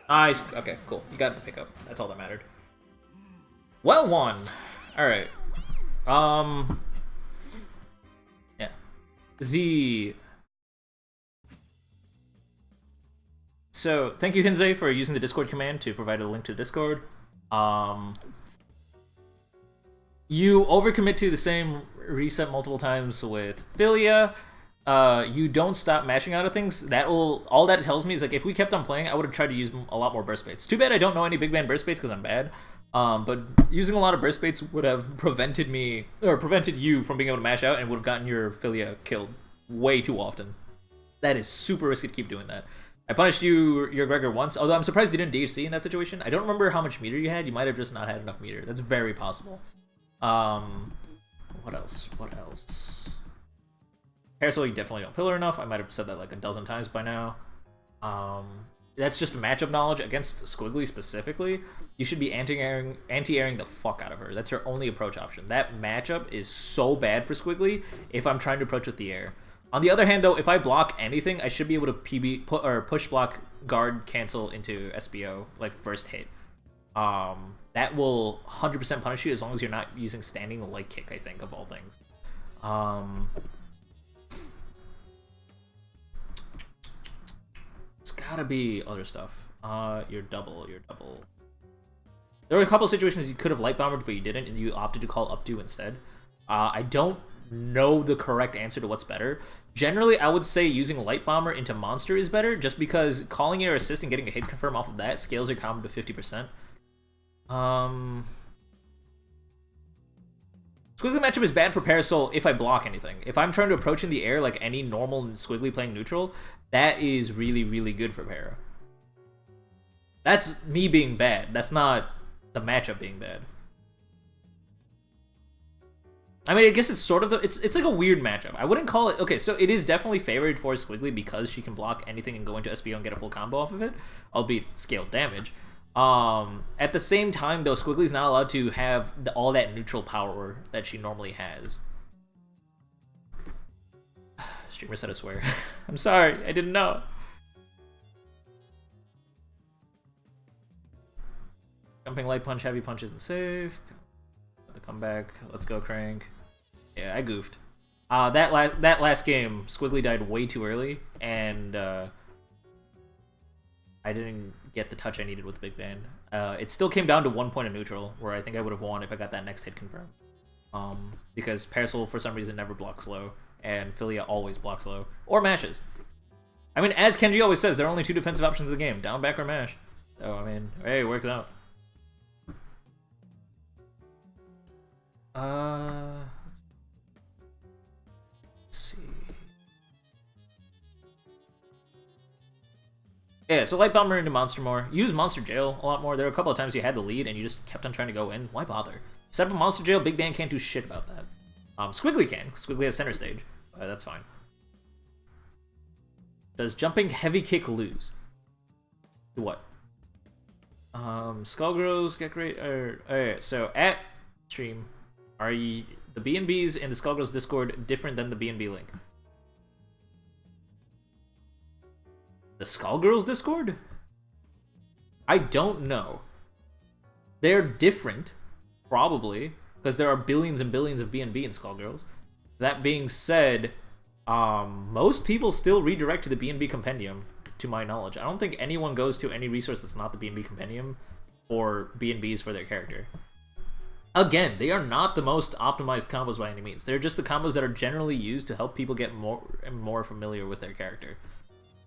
Nice. Okay, cool. You got the pickup. That's all that mattered. Well won. Alright. Yeah. So, thank you, Hinze, for using the Discord command to provide a link to the Discord. You overcommit to the same reset multiple times with Philia. You don't stop mashing out of things. All that it tells me is, like, if we kept on playing, I would have tried to use a lot more burst baits. Too bad I don't know any big man burst baits because I'm bad. But using a lot of burst baits would have prevented you from being able to mash out and would have gotten your Philia killed way too often. That is super risky to keep doing that. I punished your Gregor once, although I'm surprised you didn't DHC in that situation. I don't remember how much meter you had. You might have just not had enough meter. That's very possible. What else? Parasol, you definitely don't pillar enough. I might have said that like a dozen times by now. That's just matchup knowledge against Squiggly specifically. You should be anti-airing the fuck out of her. That's her only approach option. That matchup is so bad for Squiggly if I'm trying to approach with the air. On the other hand, though, if I block anything, I should be able to push block, guard, cancel into SBO, like first hit. That will 100% punish you as long as you're not using standing leg kick, I think, of all things. It's gotta be other stuff. Your double. There were a couple situations you could have light bombered, but you didn't, and you opted to call up 2 instead. I don't know the correct answer to what's better. Generally, I would say using light bomber into monster is better, just because calling your assist and getting a hit confirm off of that scales your combo to 50%. Squiggly matchup is bad for Parasol if I block anything. If I'm trying to approach in the air like any normal Squiggly playing neutral, that is really, really good for Para. That's me being bad. That's not the matchup being bad. I mean, I guess it's sort of it's like a weird matchup. I wouldn't call it... Okay, so it is definitely favored for Squiggly because she can block anything and go into SBO and get a full combo off of it, albeit scaled damage. At the same time, though, Squiggly's not allowed to have all that neutral power that she normally has. Streamer said I swear. I'm sorry, I didn't know. Jumping light punch, heavy punch isn't safe. The comeback. Let's go, Crank. Yeah, I goofed. That last game, Squiggly died way too early, and I didn't get the touch I needed with the Big Band. It still came down to 1 point of neutral, where I think I would have won if I got that next hit confirmed. Because Parasol, for some reason, never blocks low, and Philia always blocks low, or mashes. I mean, as Kenji always says, there are only 2 defensive options in the game, down, back, or mash. So, I mean, hey, it works out. Let's see. Yeah, so light bomber into monster more. Use monster jail a lot more. There were a couple of times you had the lead and you just kept on trying to go in. Why bother? Set up a monster jail. Big Band can't do shit about that. Squiggly can. Squiggly has center stage. That's fine. Does jumping heavy kick lose? To what? Skullgirls Get Gr8. Alright, so at stream, are the BNBs in the Skullgirls Discord different than the BNB link? The Skullgirls Discord? I don't know. They're different, probably, because there are billions and billions of BNB in Skullgirls. That being said, most people still redirect to the BNB Compendium, to my knowledge. I don't think anyone goes to any resource that's not the BNB Compendium for BNBs for their character. Again, they are not the most optimized combos by any means. They're just the combos that are generally used to help people get more and more familiar with their character.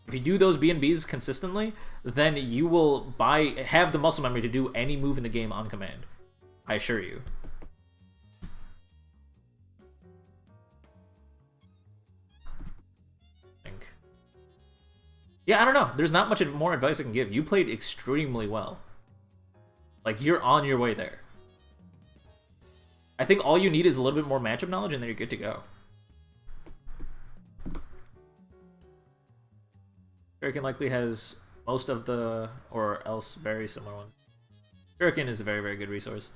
If you do those BNBs consistently, then you will have the muscle memory to do any move in the game on command. I assure you. Yeah, I don't know. There's not much more advice I can give. You played extremely well. Like, you're on your way there. I think all you need is a little bit more matchup knowledge, and then you're good to go. Shuriken likely has most of the, or else very similar ones. Shuriken is a very, very good resource.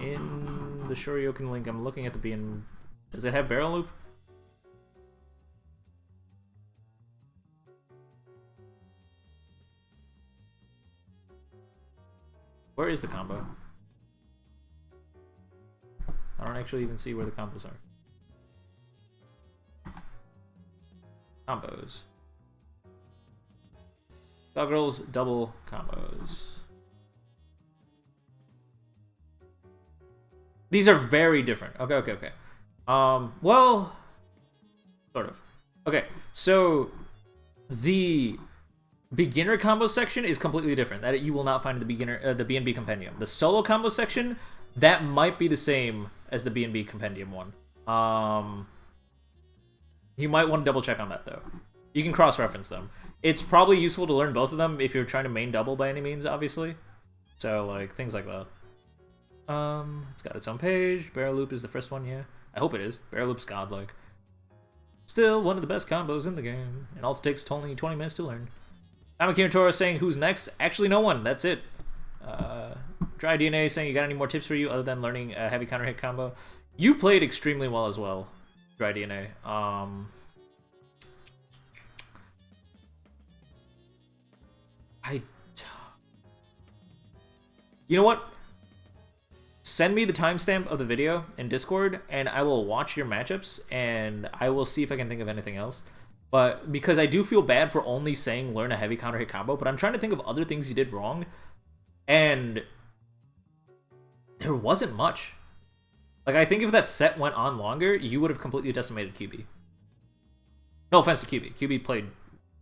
In the Shoryuken link, I'm looking at the BN. Does it have barrel loop? Where is the combo? I don't actually even see where the combos are. Combos. Skullgirls double combos. These are very different. Okay. Well, sort of. Okay, so the beginner combo section is completely different. That you will not find in the the BNB Compendium. The solo combo section, that might be the same as the BNB Compendium one. You might want to double check on that though. You can cross-reference them. It's probably useful to learn both of them if you're trying to main double by any means, obviously. So like things like that. It's got its own page. Barrel loop is the first one, yeah. I hope it is. Barrel loop's godlike. Still one of the best combos in the game, and all it takes only 20 minutes to learn. Amakira saying who's next? Actually, no one. That's it. Dry DNA saying you got any more tips for you other than learning a heavy counter hit combo? You played extremely well as well, Dry DNA. You know what? send me the timestamp of the video in Discord, and I will watch your matchups, and I will see if I can think of anything else. But because I do feel bad for only saying learn a heavy counter hit combo, but I'm trying to think of other things you did wrong, and there wasn't much. Like, I think if that set went on longer, you would have completely decimated QB. No offense to QB. QB played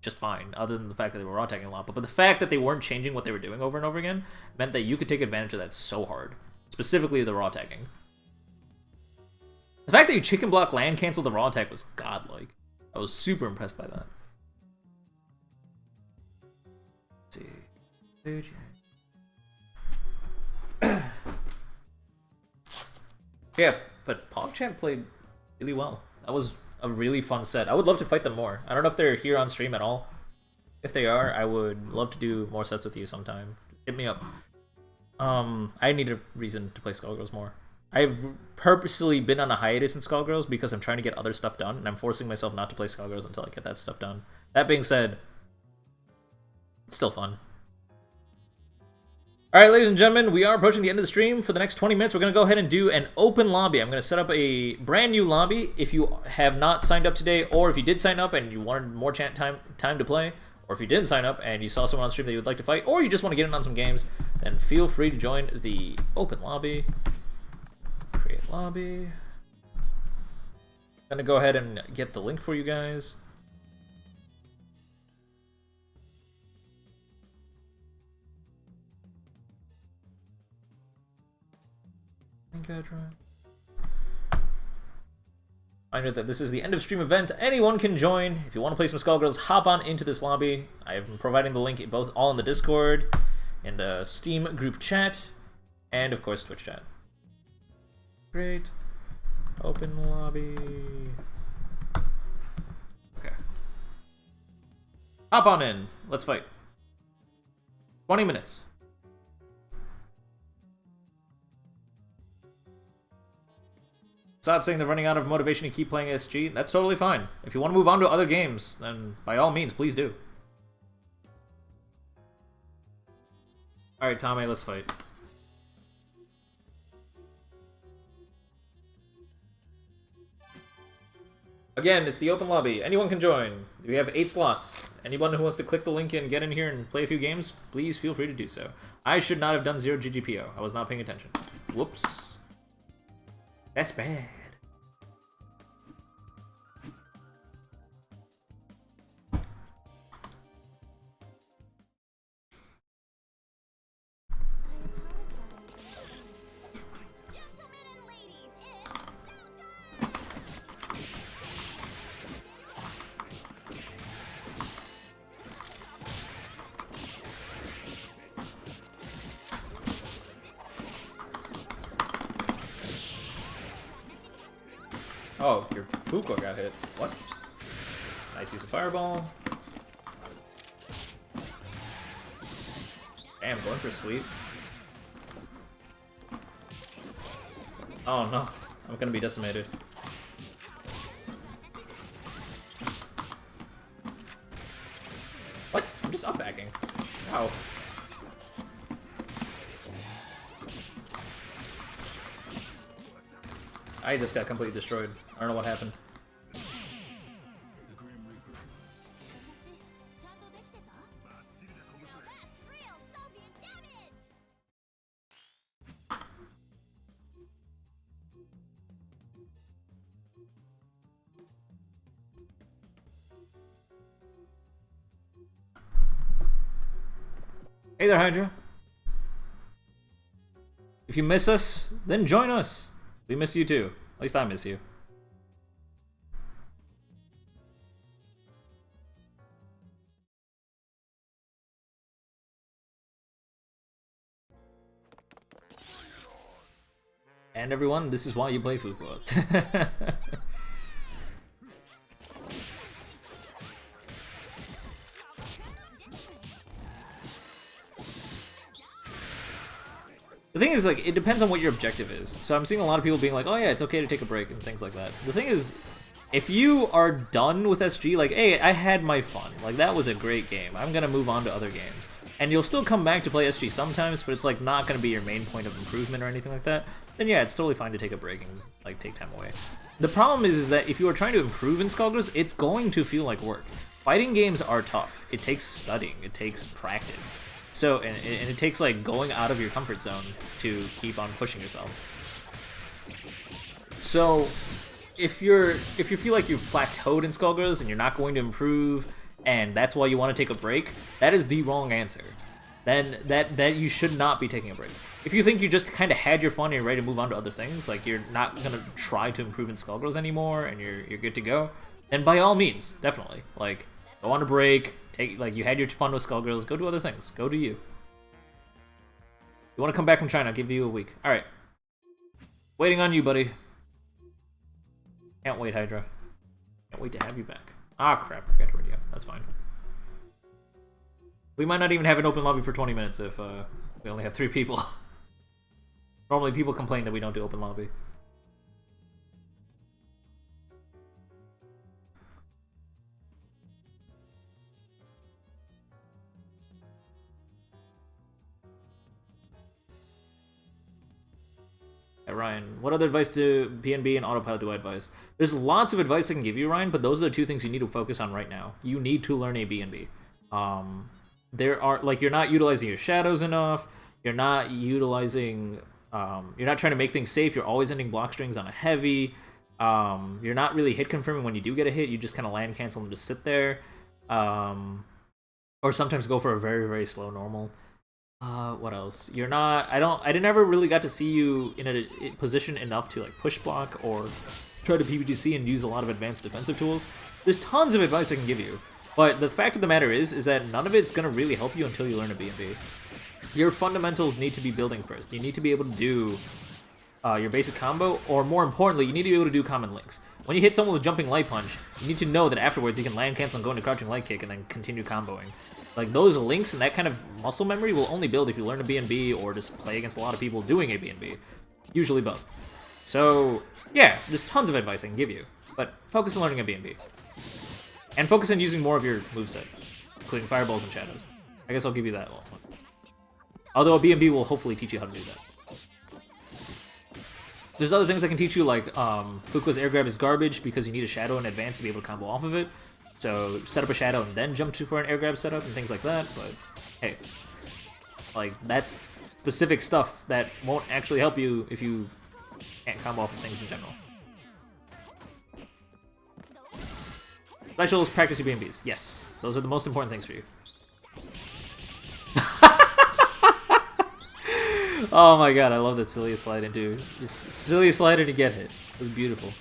just fine, other than the fact that they were raw tagging a lot. But the fact that they weren't changing what they were doing over and over again meant that you could take advantage of that so hard. Specifically the raw tagging. The fact that you chicken block land canceled the raw attack was godlike. I was super impressed by that. Let's see. Yeah, but PogChamp played really well. That was a really fun set. I would love to fight them more. I don't know if they're here on stream at all. If they are, I would love to do more sets with you sometime. Hit me up. I need a reason to play Skullgirls more. I've purposely been on a hiatus in Skullgirls because I'm trying to get other stuff done, and I'm forcing myself not to play Skullgirls until I get that stuff done. That being said, it's still fun. Alright, ladies and gentlemen, we are approaching the end of the stream. For the next 20 minutes, we're going to go ahead and do an open lobby. I'm going to set up a brand new lobby. If you have not signed up today, or if you did sign up and you wanted more time to play, or if you didn't sign up and you saw someone on stream that you would like to fight, or you just want to get in on some games, then feel free to join the open lobby. Create lobby. I'm going to go ahead and get the link for you guys. Reminder that this is the end of stream event. Anyone can join. If you want to play some Skullgirls, hop on into this lobby. I am providing the link all in the Discord, in the Steam group chat, and of course Twitch chat. Great. Open lobby. Okay. Hop on in. Let's fight. 20 minutes. Stop saying they're running out of motivation to keep playing SG. That's totally fine. If you want to move on to other games, then by all means, please do. Alright, Tommy, let's fight. Again, it's the open lobby. Anyone can join. We have 8 slots. Anyone who wants to click the link and get in here and play a few games, please feel free to do so. I should not have done 0 GGPO. I was not paying attention. Whoops. That's bad. Oh, your Fuko got hit. What? Nice use of fireball. Damn, going for sweep. Oh no, I'm gonna be decimated. What? I'm just up backing. Wow. I just got completely destroyed. I don't know what happened. Hey there, Hydra. If you miss us, then join us. We miss you too. At least I miss you. And everyone, this is why you play Fuko. The thing is, like, it depends on what your objective is. So I'm seeing a lot of people being like, oh yeah, it's okay to take a break and things like that. The thing is, if you are done with SG, like, hey, I had my fun. Like, that was a great game. I'm gonna move on to other games. and you'll still come back to play SG sometimes, but it's like not going to be your main point of improvement or anything like that, then yeah, it's totally fine to take a break and like take time away. The problem is that if you are trying to improve in Skullgirls, it's going to feel like work. Fighting games are tough. It takes studying. It takes practice. So, and it takes like going out of your comfort zone to keep on pushing yourself. So, if you feel like you've plateaued in Skullgirls and you're not going to improve, and that's why you want to take a break, that is the wrong answer. Then that you should not be taking a break. If you think you just kind of had your fun and you're ready to move on to other things, like you're not gonna try to improve in Skullgirls anymore and you're good to go, then by all means, definitely, like, go on a break, like, you had your fun with Skullgirls, go do other things, go do you. You want to come back from China, I'll give you a week. Alright. Waiting on you, buddy. Can't wait, Hydra. Can't wait to have you back. Ah, crap, I forgot to radio. That's fine. We might not even have an open lobby for 20 minutes if we only have 3 people. Normally people complain that we don't do open lobby. Ryan, what other advice to PNB and autopilot do I advise? There's lots of advice I can give you, Ryan, but those are the 2 things you need to focus on right now. You need to learn a BNB. There are, like, you're not utilizing your shadows enough, you're not utilizing, you're not trying to make things safe, you're always ending block strings on a heavy, you're not really hit confirming when you do get a hit, you just kind of land cancel and just sit there, or sometimes go for a very, very slow normal. What else? You're not, I never really got to see you in a position enough to like push block or try to PBGC and use a lot of advanced defensive tools. There's tons of advice I can give you, but the fact of the matter is that none of it's going to really help you until you learn a BNB. Your fundamentals need to be building first. You need to be able to do your basic combo, or more importantly, you need to be able to do common links. When you hit someone with jumping light punch, you need to know that afterwards you can land cancel and go into crouching light kick and then continue comboing. Like, those links and that kind of muscle memory will only build if you learn a BNB or just play against a lot of people doing a BNB. Usually both. So, yeah, there's tons of advice I can give you, but focus on learning a BNB. And focus on using more of your moveset, including fireballs and shadows. I guess I'll give you that one. Although a BNB will hopefully teach you how to do that. There's other things I can teach you, like Fuqua's air grab is garbage because you need a shadow in advance to be able to combo off of it. So set up a shadow and then jump for an air grab setup and things like that, but hey, like, that's specific stuff that won't actually help you if you can't combo off of things in general. Specials, practice your BNBs. Yes, those are the most important things for you. Oh my god, I love that Cilia slide into. Just Cilia slide and you get hit. It was beautiful.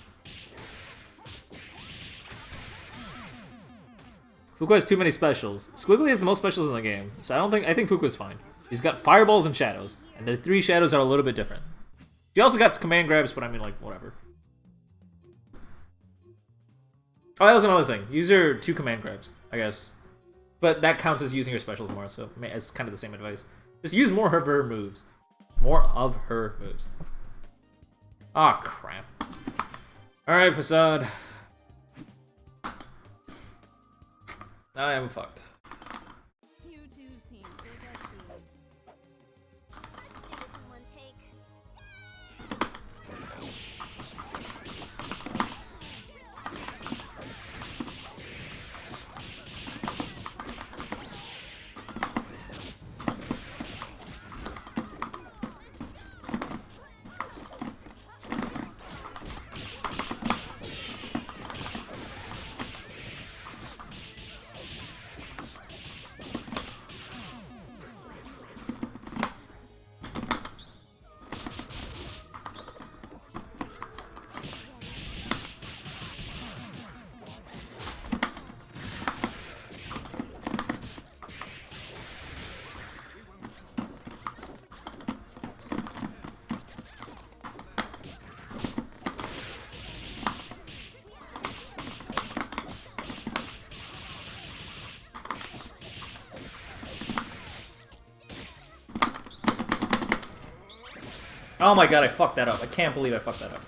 Fuqua has too many specials. Squiggly has the most specials in the game, so I think Fuqua's fine. He's got fireballs and shadows, and the 3 shadows are a little bit different. He also got command grabs, but I mean, like, whatever. Oh, that was another thing. Use your 2 command grabs, I guess. But that counts as using your specials more, so it's kind of the same advice. Just use more of her moves. More of her moves. Ah, crap. Alright, Facade. I am fucked. You two seem big as thieves. Let's do this in one take. Oh my god, I fucked that up. I can't believe I fucked that up.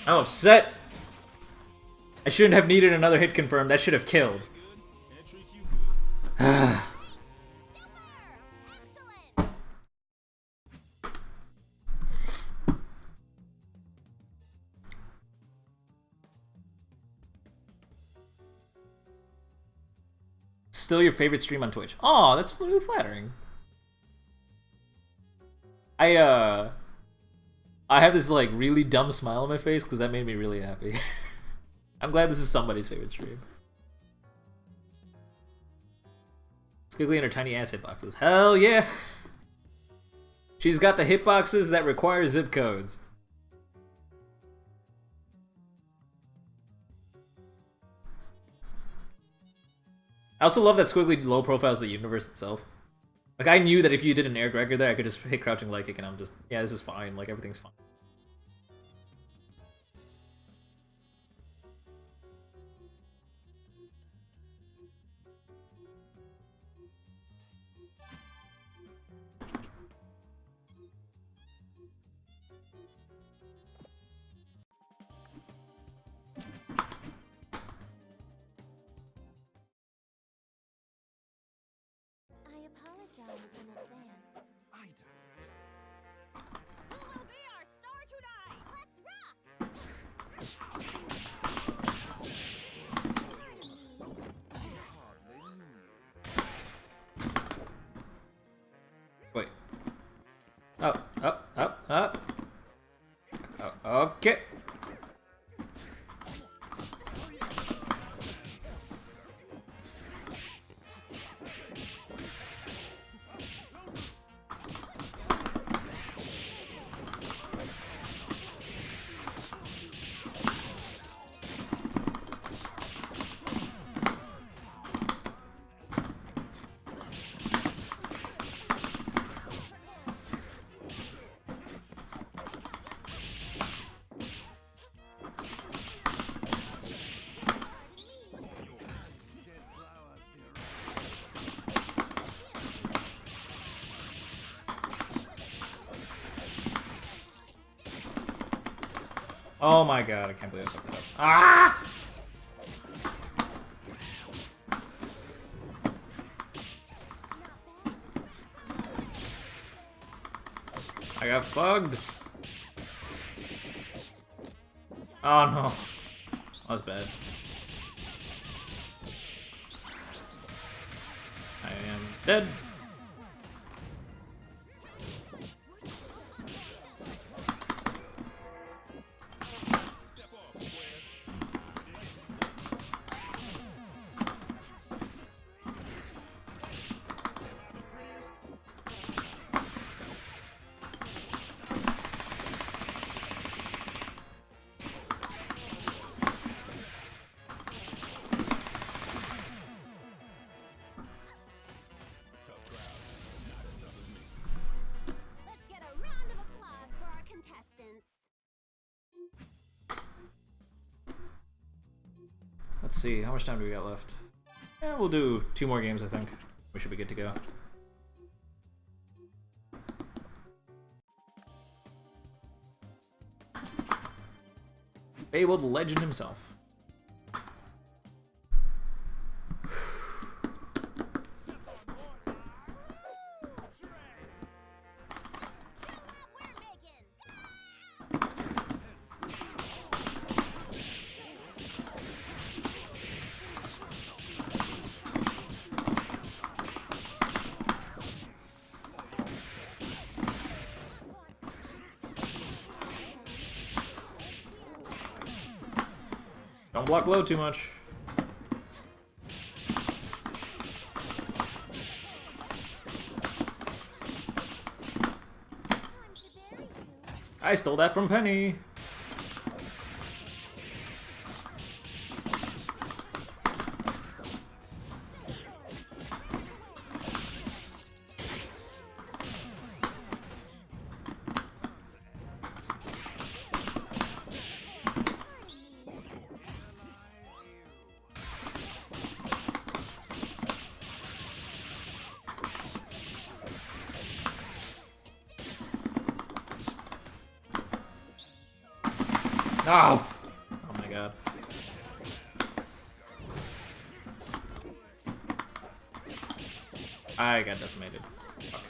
I'm upset. I shouldn't have needed another hit confirm. That should have killed. Still your favorite stream on Twitch. Oh, that's really flattering. I have this like really dumb smile on my face because that made me really happy. I'm glad this is somebody's favorite stream. Squiggly and her tiny ass hitboxes. Hell yeah! She's got the hitboxes that require zip codes. I also love that Squiggly low profiles the universe itself. Like, I knew that if you did an air Gregor there, I could just hit crouching leg kick and I'm just, yeah, this is fine. Like, everything's fine. I apologize in advance. I don't. Who will be our star tonight? Let's rock! Wait. Up. Oh, okay. Oh my god, I can't believe I fucked it up. Ah! I got bugged. Oh no. That was bad. I am dead. Let's get a round of applause for our contestants. Let's see, how much time do we got left? Yeah, we'll do 2 more games, I think. We should be good to go. Fable the legend himself. We're making. Don't block low too much. I stole that from Penny. No! Oh my god. I got decimated. Fuck.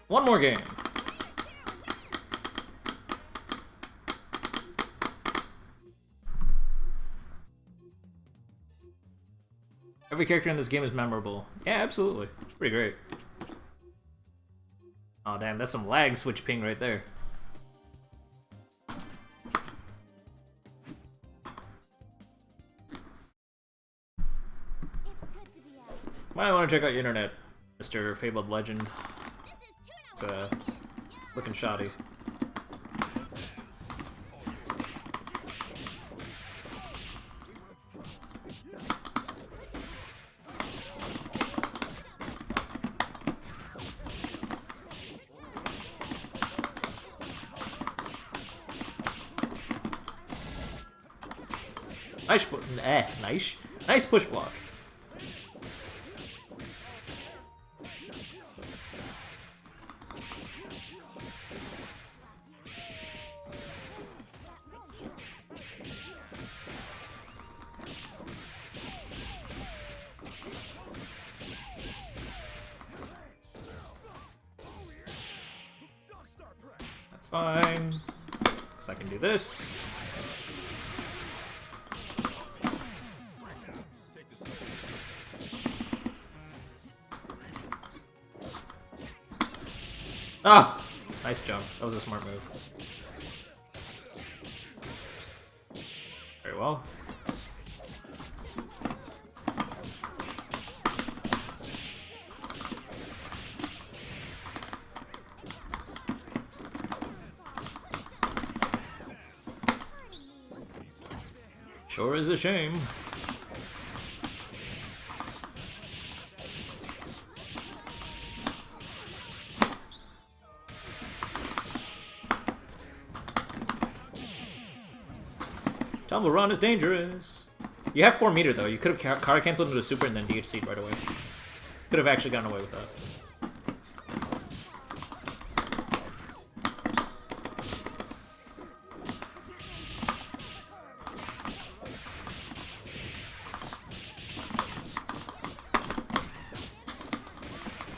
One more game. Every character in this game is memorable. Yeah, absolutely. It's pretty great. Oh damn, that's some lag switch ping right there. Might want to check out your internet, Mr. Fabled Legend. It's looking shoddy. Nice push block. That's fine, because I can do this. Ah! Nice jump. That was a smart move. Very well. Sure is a shame. Tumble run is dangerous. You have 4 meter though. You could have car canceled into a super and then DHC'd right away. Could have actually gotten away with that.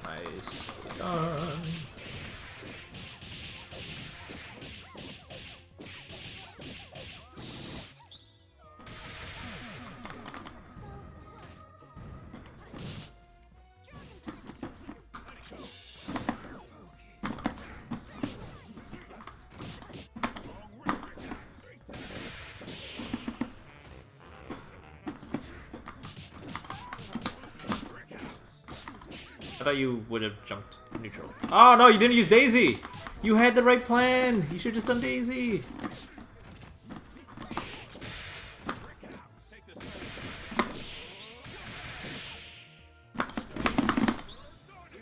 Nice. Done. I thought you would have jumped neutral. Oh no, you didn't use Daisy! You had the right plan! You should have just done Daisy!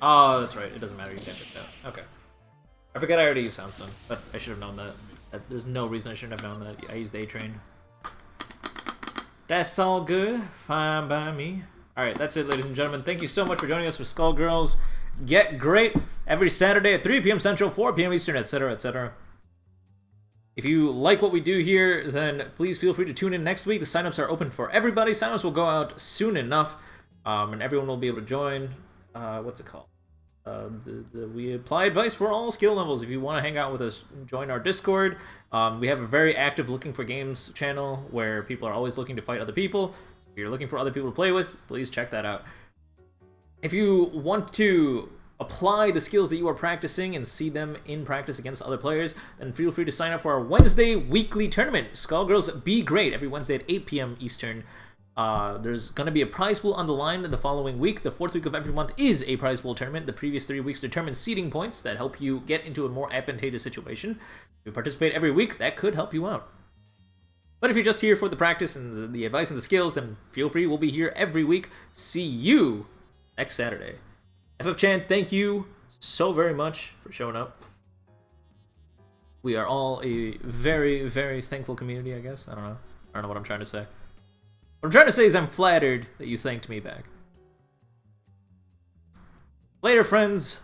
Oh, that's right. It doesn't matter. You can't check that. Okay. I forget I already used Soundstone, but I should have known that. There's no reason I shouldn't have known that. I used A-Train. That's all good. Fine by me. Alright, that's it, ladies and gentlemen. Thank you so much for joining us for Skullgirls Get Great every Saturday at 3 p.m. Central, 4 p.m. Eastern, etc., etc. If you like what we do here, then please feel free to tune in next week. The signups are open for everybody. Signups will go out soon enough, and everyone will be able to join. What's it called? We apply advice for all skill levels. If you want to hang out with us, join our Discord. We have a very active Looking for Games channel where people are always looking to fight other people. If you're looking for other people to play with, please check that out. If you want to apply the skills that you are practicing and see them in practice against other players, then feel free to sign up for our Wednesday weekly tournament, Skullgirls Be Great, every Wednesday at 8 p.m. Eastern. There's going to be a prize pool on the line the following week. The 4th week of every month is a prize pool tournament. The previous 3 weeks determine seeding points that help you get into a more advantageous situation. If you participate every week, that could help you out. But if you're just here for the practice and the advice and the skills, then feel free. We'll be here every week. See you next Saturday. FF Chan, thank you so very much for showing up. We are all a very, very thankful community, I guess. I don't know what I'm trying to say. What I'm trying to say is I'm flattered that you thanked me back. Later, friends.